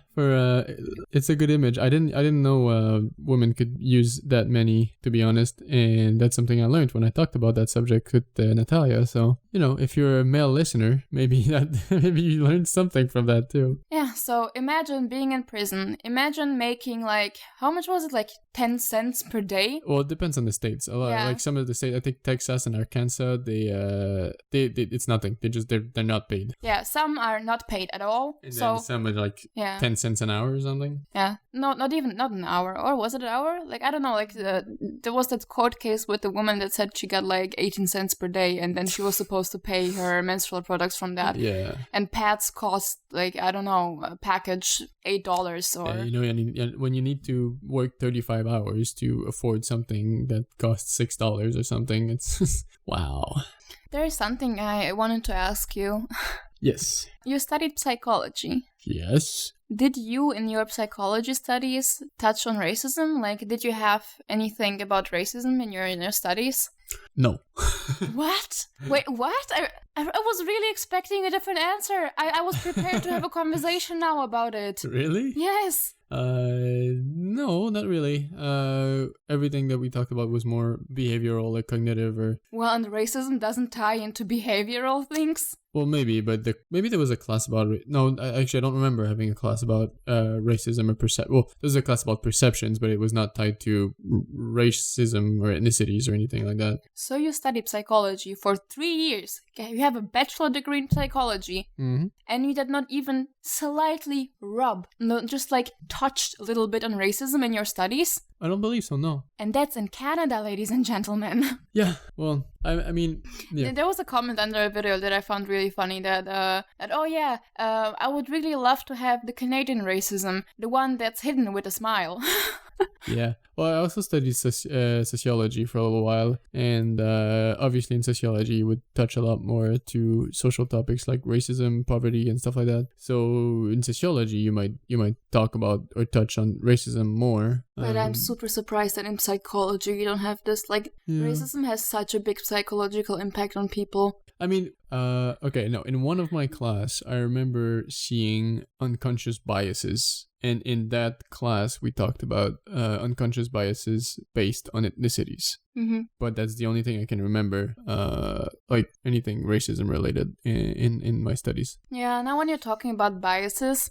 it's a good image. I didn't know women could use that many, to be honest, and that's something I learned when I talked about that subject with Natalia. So, you know, if you're a male listener, maybe you learned something from that too. Yeah, so imagine being in prison. Imagine making like, how much was it? Like 10 cents per day? Well, it depends on the states. Like some of the states, I think Texas and Arkansas, they it's nothing. They're not paid. Yeah, some are not paid at all. And then some are like 10 cents an hour or something. Yeah, not an hour. Or was it an hour? Like, I don't know. Like there was that court case with the woman that said she got like 18 cents per day, and then she was supposed to pay her menstrual products from that. Yeah. And pads cost like, I don't know, a package $8 or. You know, when you need to work 35 hours to afford something that costs $6 or something, it's just, wow. There is something I wanted to ask you. Yes. You studied psychology. Yes. Did you, in your psychology studies, touch on racism? Like, did you have anything about racism in your studies? No. What? Wait, what? I was really expecting a different answer. I was prepared to have a conversation now about it. Really? Yes. No, not really. Everything that we talked about was more behavioral, like cognitive, or Well, and racism doesn't tie into behavioral things. well, maybe, but maybe there was a class about it. No, actually, I don't remember having a class about racism or Well, there was a class about perceptions, but it was not tied to racism or ethnicities or anything like that. So you studied psychology for 3 years. Okay, you have a bachelor degree in psychology, Mm-hmm. and you did not even slightly just like touched a little bit on racism in your studies. I don't believe so. No. And that's in Canada, ladies and gentlemen. Yeah. Well, I mean, yeah. There was a comment under a video that I found really funny that I would really love to have the Canadian racism, the one that's hidden with a smile. Yeah. Well, I also studied sociology for a little while, and obviously in sociology you would touch a lot more to social topics like racism, poverty, and stuff like that. So in sociology, you might talk about or touch on racism more. But I'm super surprised that in psychology you don't have this. Like, racism has such a big psychological impact on people. I mean, okay, no. In one of my class, I remember seeing unconscious biases. And in that class, we talked about unconscious biases based on ethnicities. Mm-hmm. But that's the only thing I can remember, like anything racism related in my studies. Yeah, now when you're talking about biases,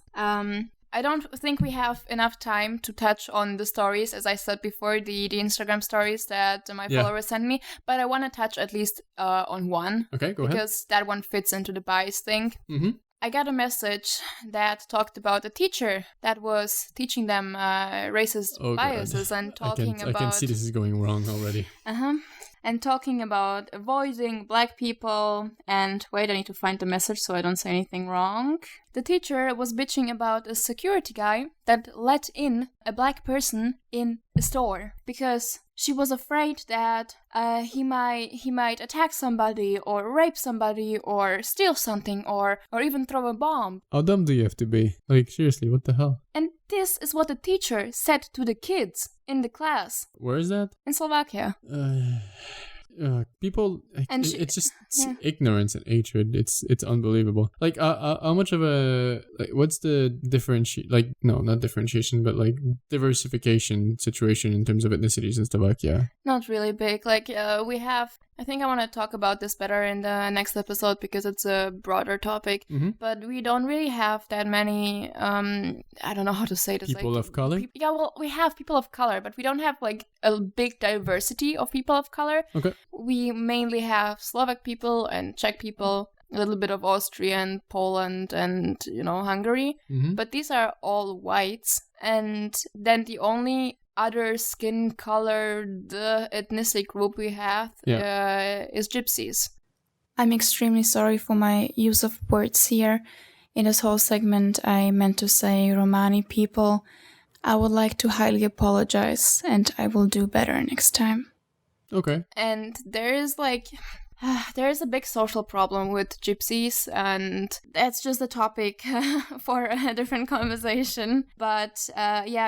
I don't think we have enough time to touch on the stories, as I said before, the Instagram stories that my followers sent me. But I want to touch at least on one. Okay, go ahead. Because that one fits into the bias thing. Mm-hmm. I got a message that talked about a teacher that was teaching them racist biases and talking about... I can see this is going wrong already. And talking about avoiding black people and... Wait, I need to find the message so I don't say anything wrong. The teacher was bitching about a security guy that let in a black person in a store because she was afraid that he might attack somebody or rape somebody or steal something or even throw a bomb. How dumb do you have to be? Like, seriously, what the hell? And this is what the teacher said to the kids in the class. Where is that? In Slovakia. People, and it's just ignorance and hatred. It's unbelievable. Like, how much of a, like, what's the not differentiation, but like diversification situation in terms of ethnicities in Slovakia? Not really big. Like, we have, I think I want to talk about this better in the next episode because it's a broader topic. Mm-hmm. But we don't really have that many, I don't know how to say this. People of color? We have people of color, but we don't have like a big diversity of people of color. Okay. We mainly have Slovak people and Czech people, a little bit of Austrian, Poland, and, Hungary. Mm-hmm. But these are all whites. And then the only other skin-colored ethnic group we have is gypsies. I'm extremely sorry for my use of words here. In this whole segment, I meant to say Romani people. I would like to highly apologize, and I will do better next time. Okay. And there is a big social problem with gypsies, and that's just a topic for a different conversation. But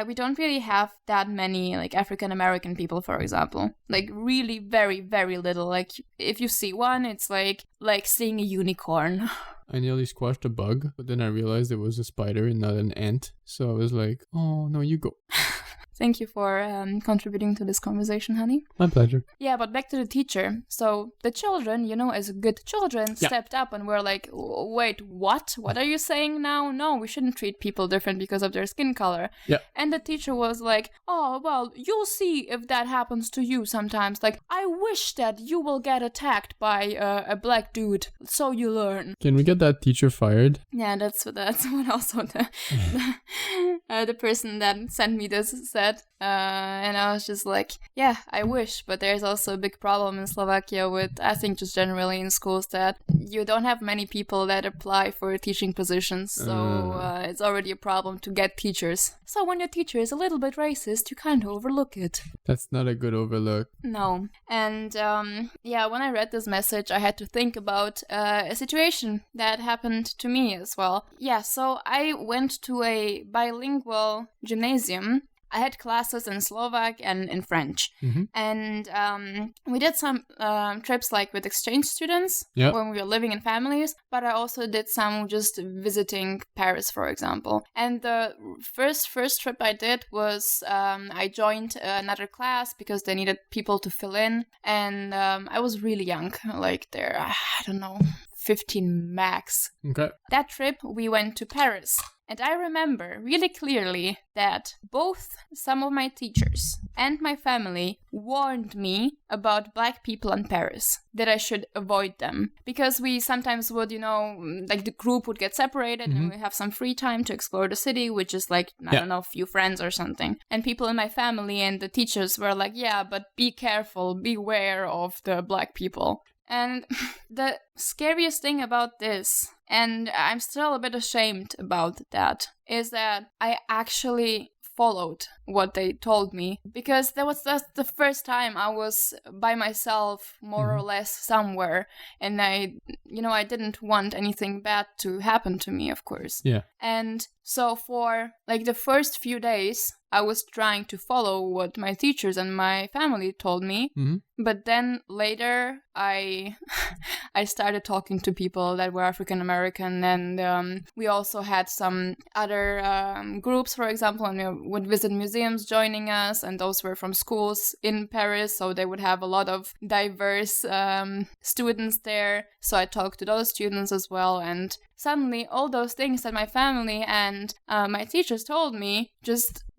we don't really have that many like African American people, for example. Like really very, very little. Like if you see one, it's like seeing a unicorn. I nearly squashed a bug, but then I realized it was a spider and not an ant. So I was like, oh, no, you go. Thank you for contributing to this conversation, honey. My pleasure. Yeah, but back to the teacher. So the children, as good children, stepped up and were like, wait, what? What are you saying now? No, we shouldn't treat people different because of their skin color. Yeah. And the teacher was like, oh, well, you'll see if that happens to you sometimes. Like, I wish that you will get attacked by a black dude, so you learn. Can we get that teacher fired? Yeah, that's what also the person that sent me this said. And I was just like, yeah, I wish, but there's also a big problem in Slovakia with, I think just generally in schools, that you don't have many people that apply for teaching positions, so it's already a problem to get teachers. So when your teacher is a little bit racist, you kind of overlook it. That's not a good overlook. No. And when I read this message, I had to think about a situation that happened to me as well. Yeah, so I went to a bilingual gymnasium. I had classes in Slovak and in French. Mm-hmm. And we did some trips like with exchange students Yep. when we were living in families, but I also did some just visiting Paris, for example. And the first trip I did was I joined another class because they needed people to fill in, and I was really young, like there, I don't know, 15 max. Okay. That trip, we went to Paris. And I remember really clearly that both some of my teachers and my family warned me about Black people in Paris, that I should avoid them. Because we sometimes would, like the group would get separated and we have some free time to explore the city, which is like, I don't know, a few friends or something. And people in my family and the teachers were like, yeah, but be careful, beware of the Black people. And the scariest thing about this, and I'm still a bit ashamed about that, is that I actually followed what they told me, because that's the first time I was by myself more or less somewhere, and I didn't want anything bad to happen to me, of course. Yeah. And so for like the first few days, I was trying to follow what my teachers and my family told me. But then later I started talking to people that were African American, and we also had some other groups, for example, and we would visit museums joining us, and those were from schools in Paris, so they would have a lot of diverse students there. So I talked to those students as well, and suddenly all those things that my family and my teachers told me,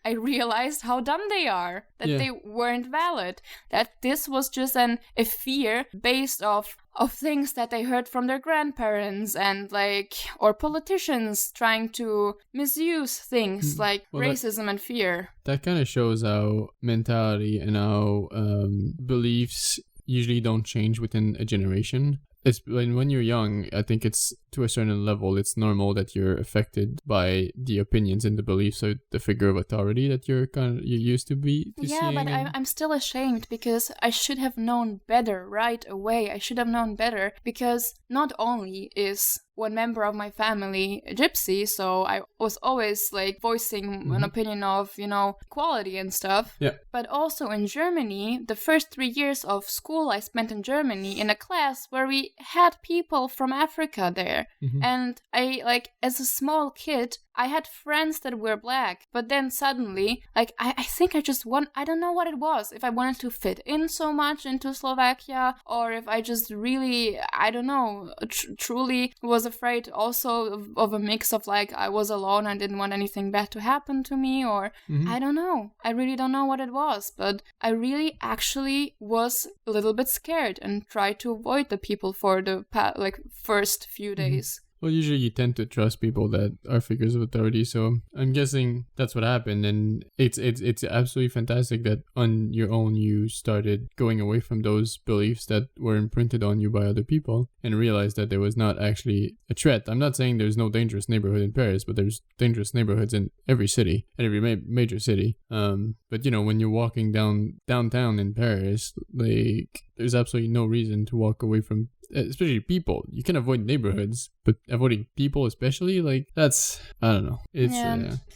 I realized how dumb they are, that they weren't valid, that this was just a fear based off of things that they heard from their grandparents and or politicians trying to misuse things like racism and fear. That kind of shows how mentality and how beliefs usually don't change within a generation. It's when you're young, I think it's to a certain level, it's normal that you're affected by the opinions and the beliefs of the figure of authority that you're used to be. Yeah, but I'm still ashamed because I should have known better right away. I should have known better because not only is one member of my family a gypsy, so I was always voicing an opinion of, equality and stuff. Yeah. But also in Germany, the first 3 years of school I spent in Germany in a class where we had people from Africa there. And I, as a small kid, I had friends that were Black, but then suddenly, I think I just I don't know what it was, if I wanted to fit in so much into Slovakia, or if I just really, I don't know, truly was afraid also of a mix of I was alone and didn't want anything bad to happen to me, or I don't know. I really don't know what it was, but I really actually was a little bit scared and tried to avoid the people for the first few days. Well, usually you tend to trust people that are figures of authority, so I'm guessing that's what happened, and it's absolutely fantastic that on your own you started going away from those beliefs that were imprinted on you by other people and realized that there was not actually a threat. I'm not saying there's no dangerous neighborhood in Paris, but there's dangerous neighborhoods in every city, in every major city. But when you're walking downtown in Paris, there's absolutely no reason to walk away from, especially people. You can avoid neighborhoods, but avoiding people especially, that's, I don't know.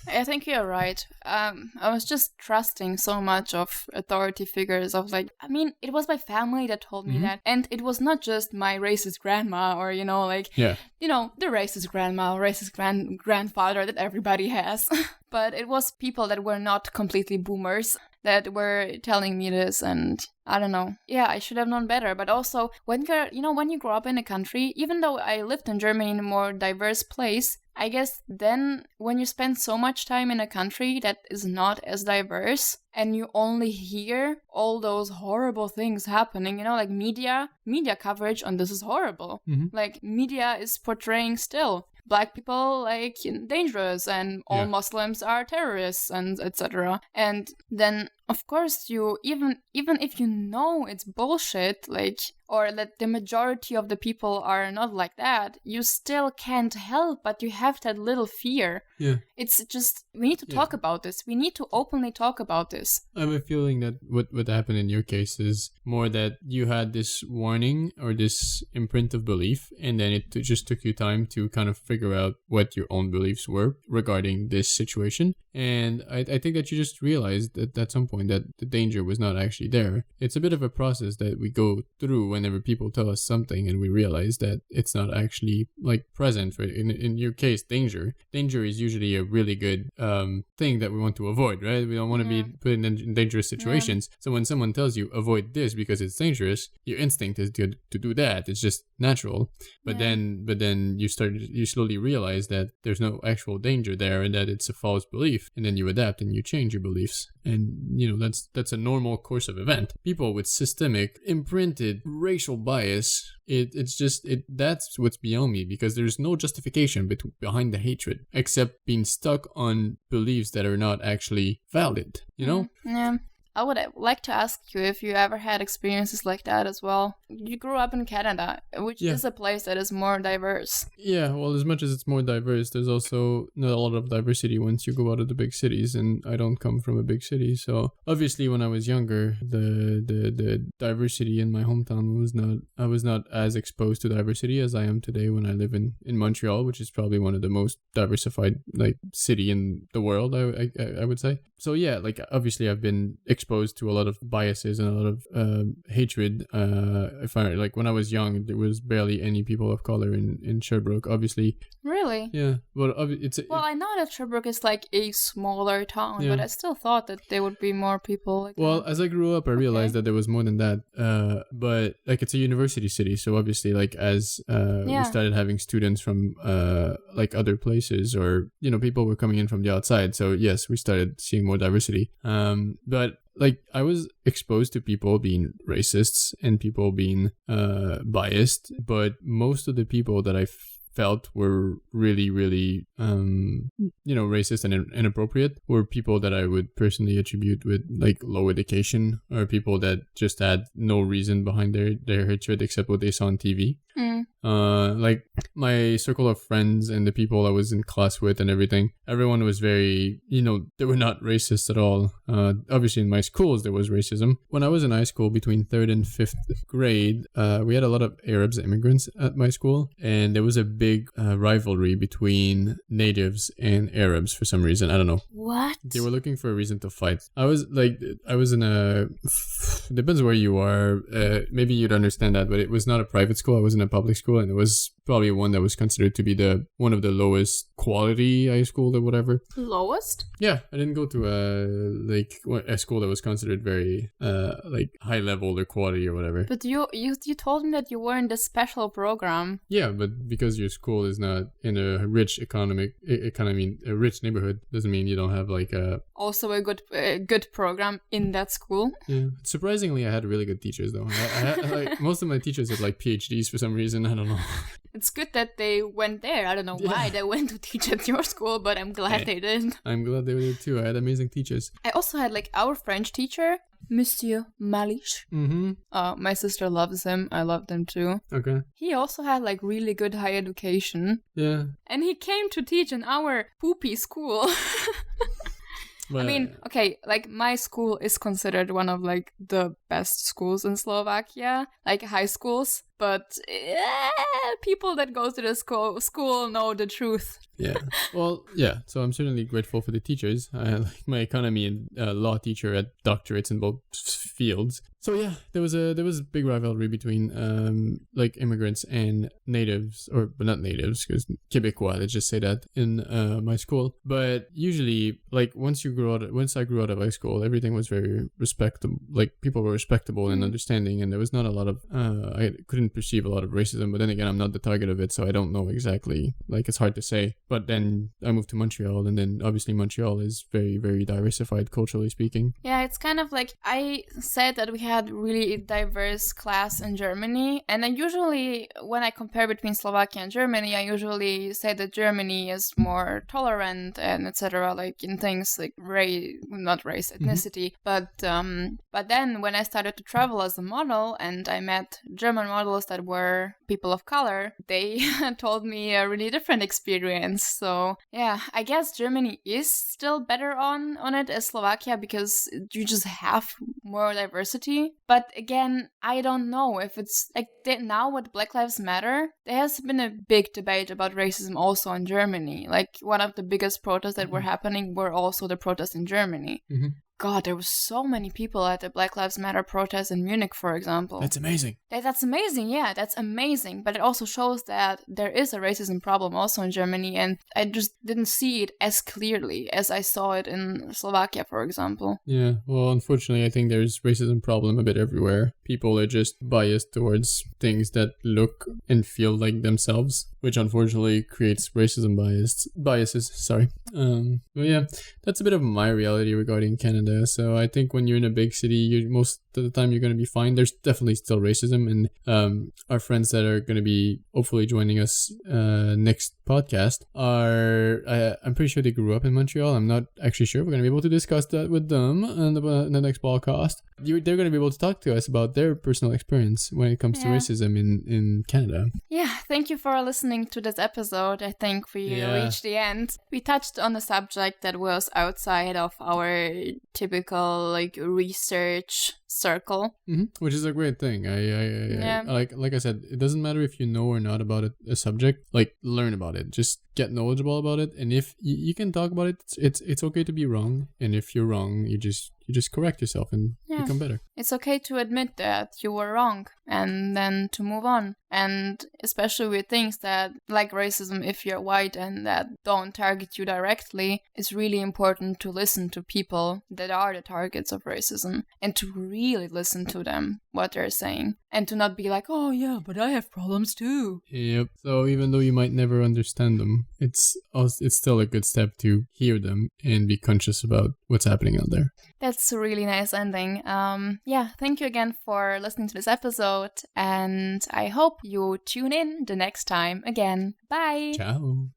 I think you're right. I was just trusting so much of authority figures of it was my family that told me that. And it was not just my racist grandma or, the racist grandma, racist grandfather that everybody has. But it was people that were not completely boomers that were telling me this, and I don't know. Yeah, I should have known better. But also, when you grow up in a country, even though I lived in Germany in a more diverse place, I guess then when you spend so much time in a country that is not as diverse and you only hear all those horrible things happening, media coverage on this is horrible. Media is portraying still Black people dangerous and all Muslims are terrorists and etc. And then of course, you even if you know it's bullshit, like, or that the majority of the people are not like that, you still can't help but you have that little fear. Yeah. It's just, we need to talk about this. We need to openly talk about this. I have a feeling that what happened in your case is more that you had this warning or this imprint of belief, and then it just took you time to kind of figure out what your own beliefs were regarding this situation. And I think that you just realized that at some point that the danger was not actually there. It's a bit of a process that we go through whenever people tell us something and we realize that it's not actually like present. For in your case, danger is usually a really good thing that we want to avoid, right? We don't want to be put in dangerous situations. So when someone tells you avoid this because it's dangerous, your instinct is to do that. It's just natural. But then you slowly realize that there's no actual danger there and that it's a false belief, and then you adapt and you change your beliefs. And that's a normal course of event. People with systemic imprinted racial bias, that's what's beyond me, because there's no justification behind the hatred except being stuck on beliefs that are not actually valid, Yeah. I would like to ask you if you ever had experiences like that as well. You grew up in Canada, which is a place that is more diverse. Yeah, well, as much as it's more diverse, there's also not a lot of diversity once you go out of the big cities, and I don't come from a big city, so obviously when I was younger, the diversity in my hometown I was not as exposed to diversity as I am today when I live in Montreal, which is probably one of the most diversified like city in the world, I would say. So yeah, like obviously I've been exposed to a lot of biases and a lot of hatred. If I like when I was young, there was barely any people of color in Sherbrooke. Obviously. Really? Yeah. Well, I know that Sherbrooke is like a smaller town, but I still thought that there would be more people. Like that. As I grew up, I realized that there was more than that. But like it's a university city, so obviously, like as we started having students from like other places, or people were coming in from the outside. So yes, we started seeing more diversity. But like I was exposed to people being racists and people being biased, but most of the people that I felt were really, really, racist and inappropriate were people that I would personally attribute with like low education, or people that just had no reason behind their hatred except what they saw on TV. Like my circle of friends and the people I was in class with and everything, everyone was very, they were not racist at all. Obviously in my schools there was racism. When I was in high school between 3rd and 5th grade, we had a lot of Arabs immigrants at my school, and there was a big rivalry between natives and Arabs for some reason. I don't know. What? They were looking for a reason to fight. I was in a, depends where you are, maybe you'd understand that, but it was not a private school. I was in a public school, and it was probably one that was considered to be one of the lowest quality high school or whatever. Lowest? Yeah, I didn't go to a school that was considered very like high level or quality or whatever. But you told me that you were in the special program. Yeah, but because your school is not in a rich economy, a rich neighborhood, doesn't mean you don't have like also a good program in that school. Yeah, surprisingly, I had really good teachers though. I had, like most of my teachers had like PhDs for some reason. I don't know. It's good that they went there. I don't know why they went to teach at your school, but I'm glad they did. I'm glad they did too. I had amazing teachers. I also had like our French teacher, Monsieur Malish. Mm-hmm. My sister loves him. I love him too. Okay. He also had like really good high education. Yeah. And he came to teach in our poopy school. Well, I mean, okay, like my school is considered one of like the best schools in Slovakia, like high schools, but people that go to the school know the truth. Yeah. Well, yeah. So I'm certainly grateful for the teachers. I had like my economy and law teacher at doctorates in both fields. So yeah, there was a big rivalry between like immigrants and natives, but not natives, because Québécois, let's just say that, in my school. But usually, like once I grew out of high school, everything was very respectable. Like people were respectable and understanding, and there was not a lot of I couldn't perceive a lot of racism. But then again, I'm not the target of it, so I don't know exactly. Like, it's hard to say. But then I moved to Montreal, and then obviously Montreal is very, very diversified culturally speaking. Yeah, it's kind of like I said that we had really diverse class in Germany, and I usually, when I compare between Slovakia and Germany, I usually say that Germany is more tolerant and etc. Like in things like not race, ethnicity, but then when I started to travel as a model and I met German models that were people of color, they told me a really different experience. So yeah, I guess Germany is still better on it as Slovakia because you just have more diversity. But again, I don't know if it's like now with Black Lives Matter, there has been a big debate about racism also in Germany. Like one of the biggest protests that were happening were also the protests in Germany. God, there were so many people at the Black Lives Matter protest in Munich, for example. That's amazing. That's amazing, yeah, that's amazing. But it also shows that there is a racism problem also in Germany, and I just didn't see it as clearly as I saw it in Slovakia, for example. Yeah, well, unfortunately, I think there's racism problem a bit everywhere. People are just biased towards things that look and feel like themselves, which unfortunately creates racism biases. Sorry. But yeah, that's a bit of my reality regarding Canada. So I think when you're in a big city, most of the time you're going to be fine. There's definitely still racism, and our friends that are going to be hopefully joining us next podcast I'm pretty sure they grew up in Montreal. I'm not actually sure. We're going to be able to discuss that with them in the next podcast. They're going to be able to talk to us about their personal experience when it comes to racism in Canada. Yeah, thank you for listening to this episode. I think we reached the end. We touched on a subject that was outside of our typical like research circle, which is a great thing. I like I said, it doesn't matter if you know or not about a subject. Like, learn about it. Just get knowledgeable about it, and if you can talk about it, it's okay to be wrong. And if you're wrong, you just correct yourself and become better. It's okay to admit that you were wrong and then to move on. And especially with things that, like racism, if you're white and that don't target you directly, it's really important to listen to people that are the targets of racism and to really listen to them, what they're saying, and to not be like, oh yeah, but I have problems too. Yep. So even though you might never understand them, it's still a good step to hear them and be conscious about what's happening out there. That's a really nice ending. Thank you again for listening to this episode, and I hope you tune in the next time again. Bye! Ciao!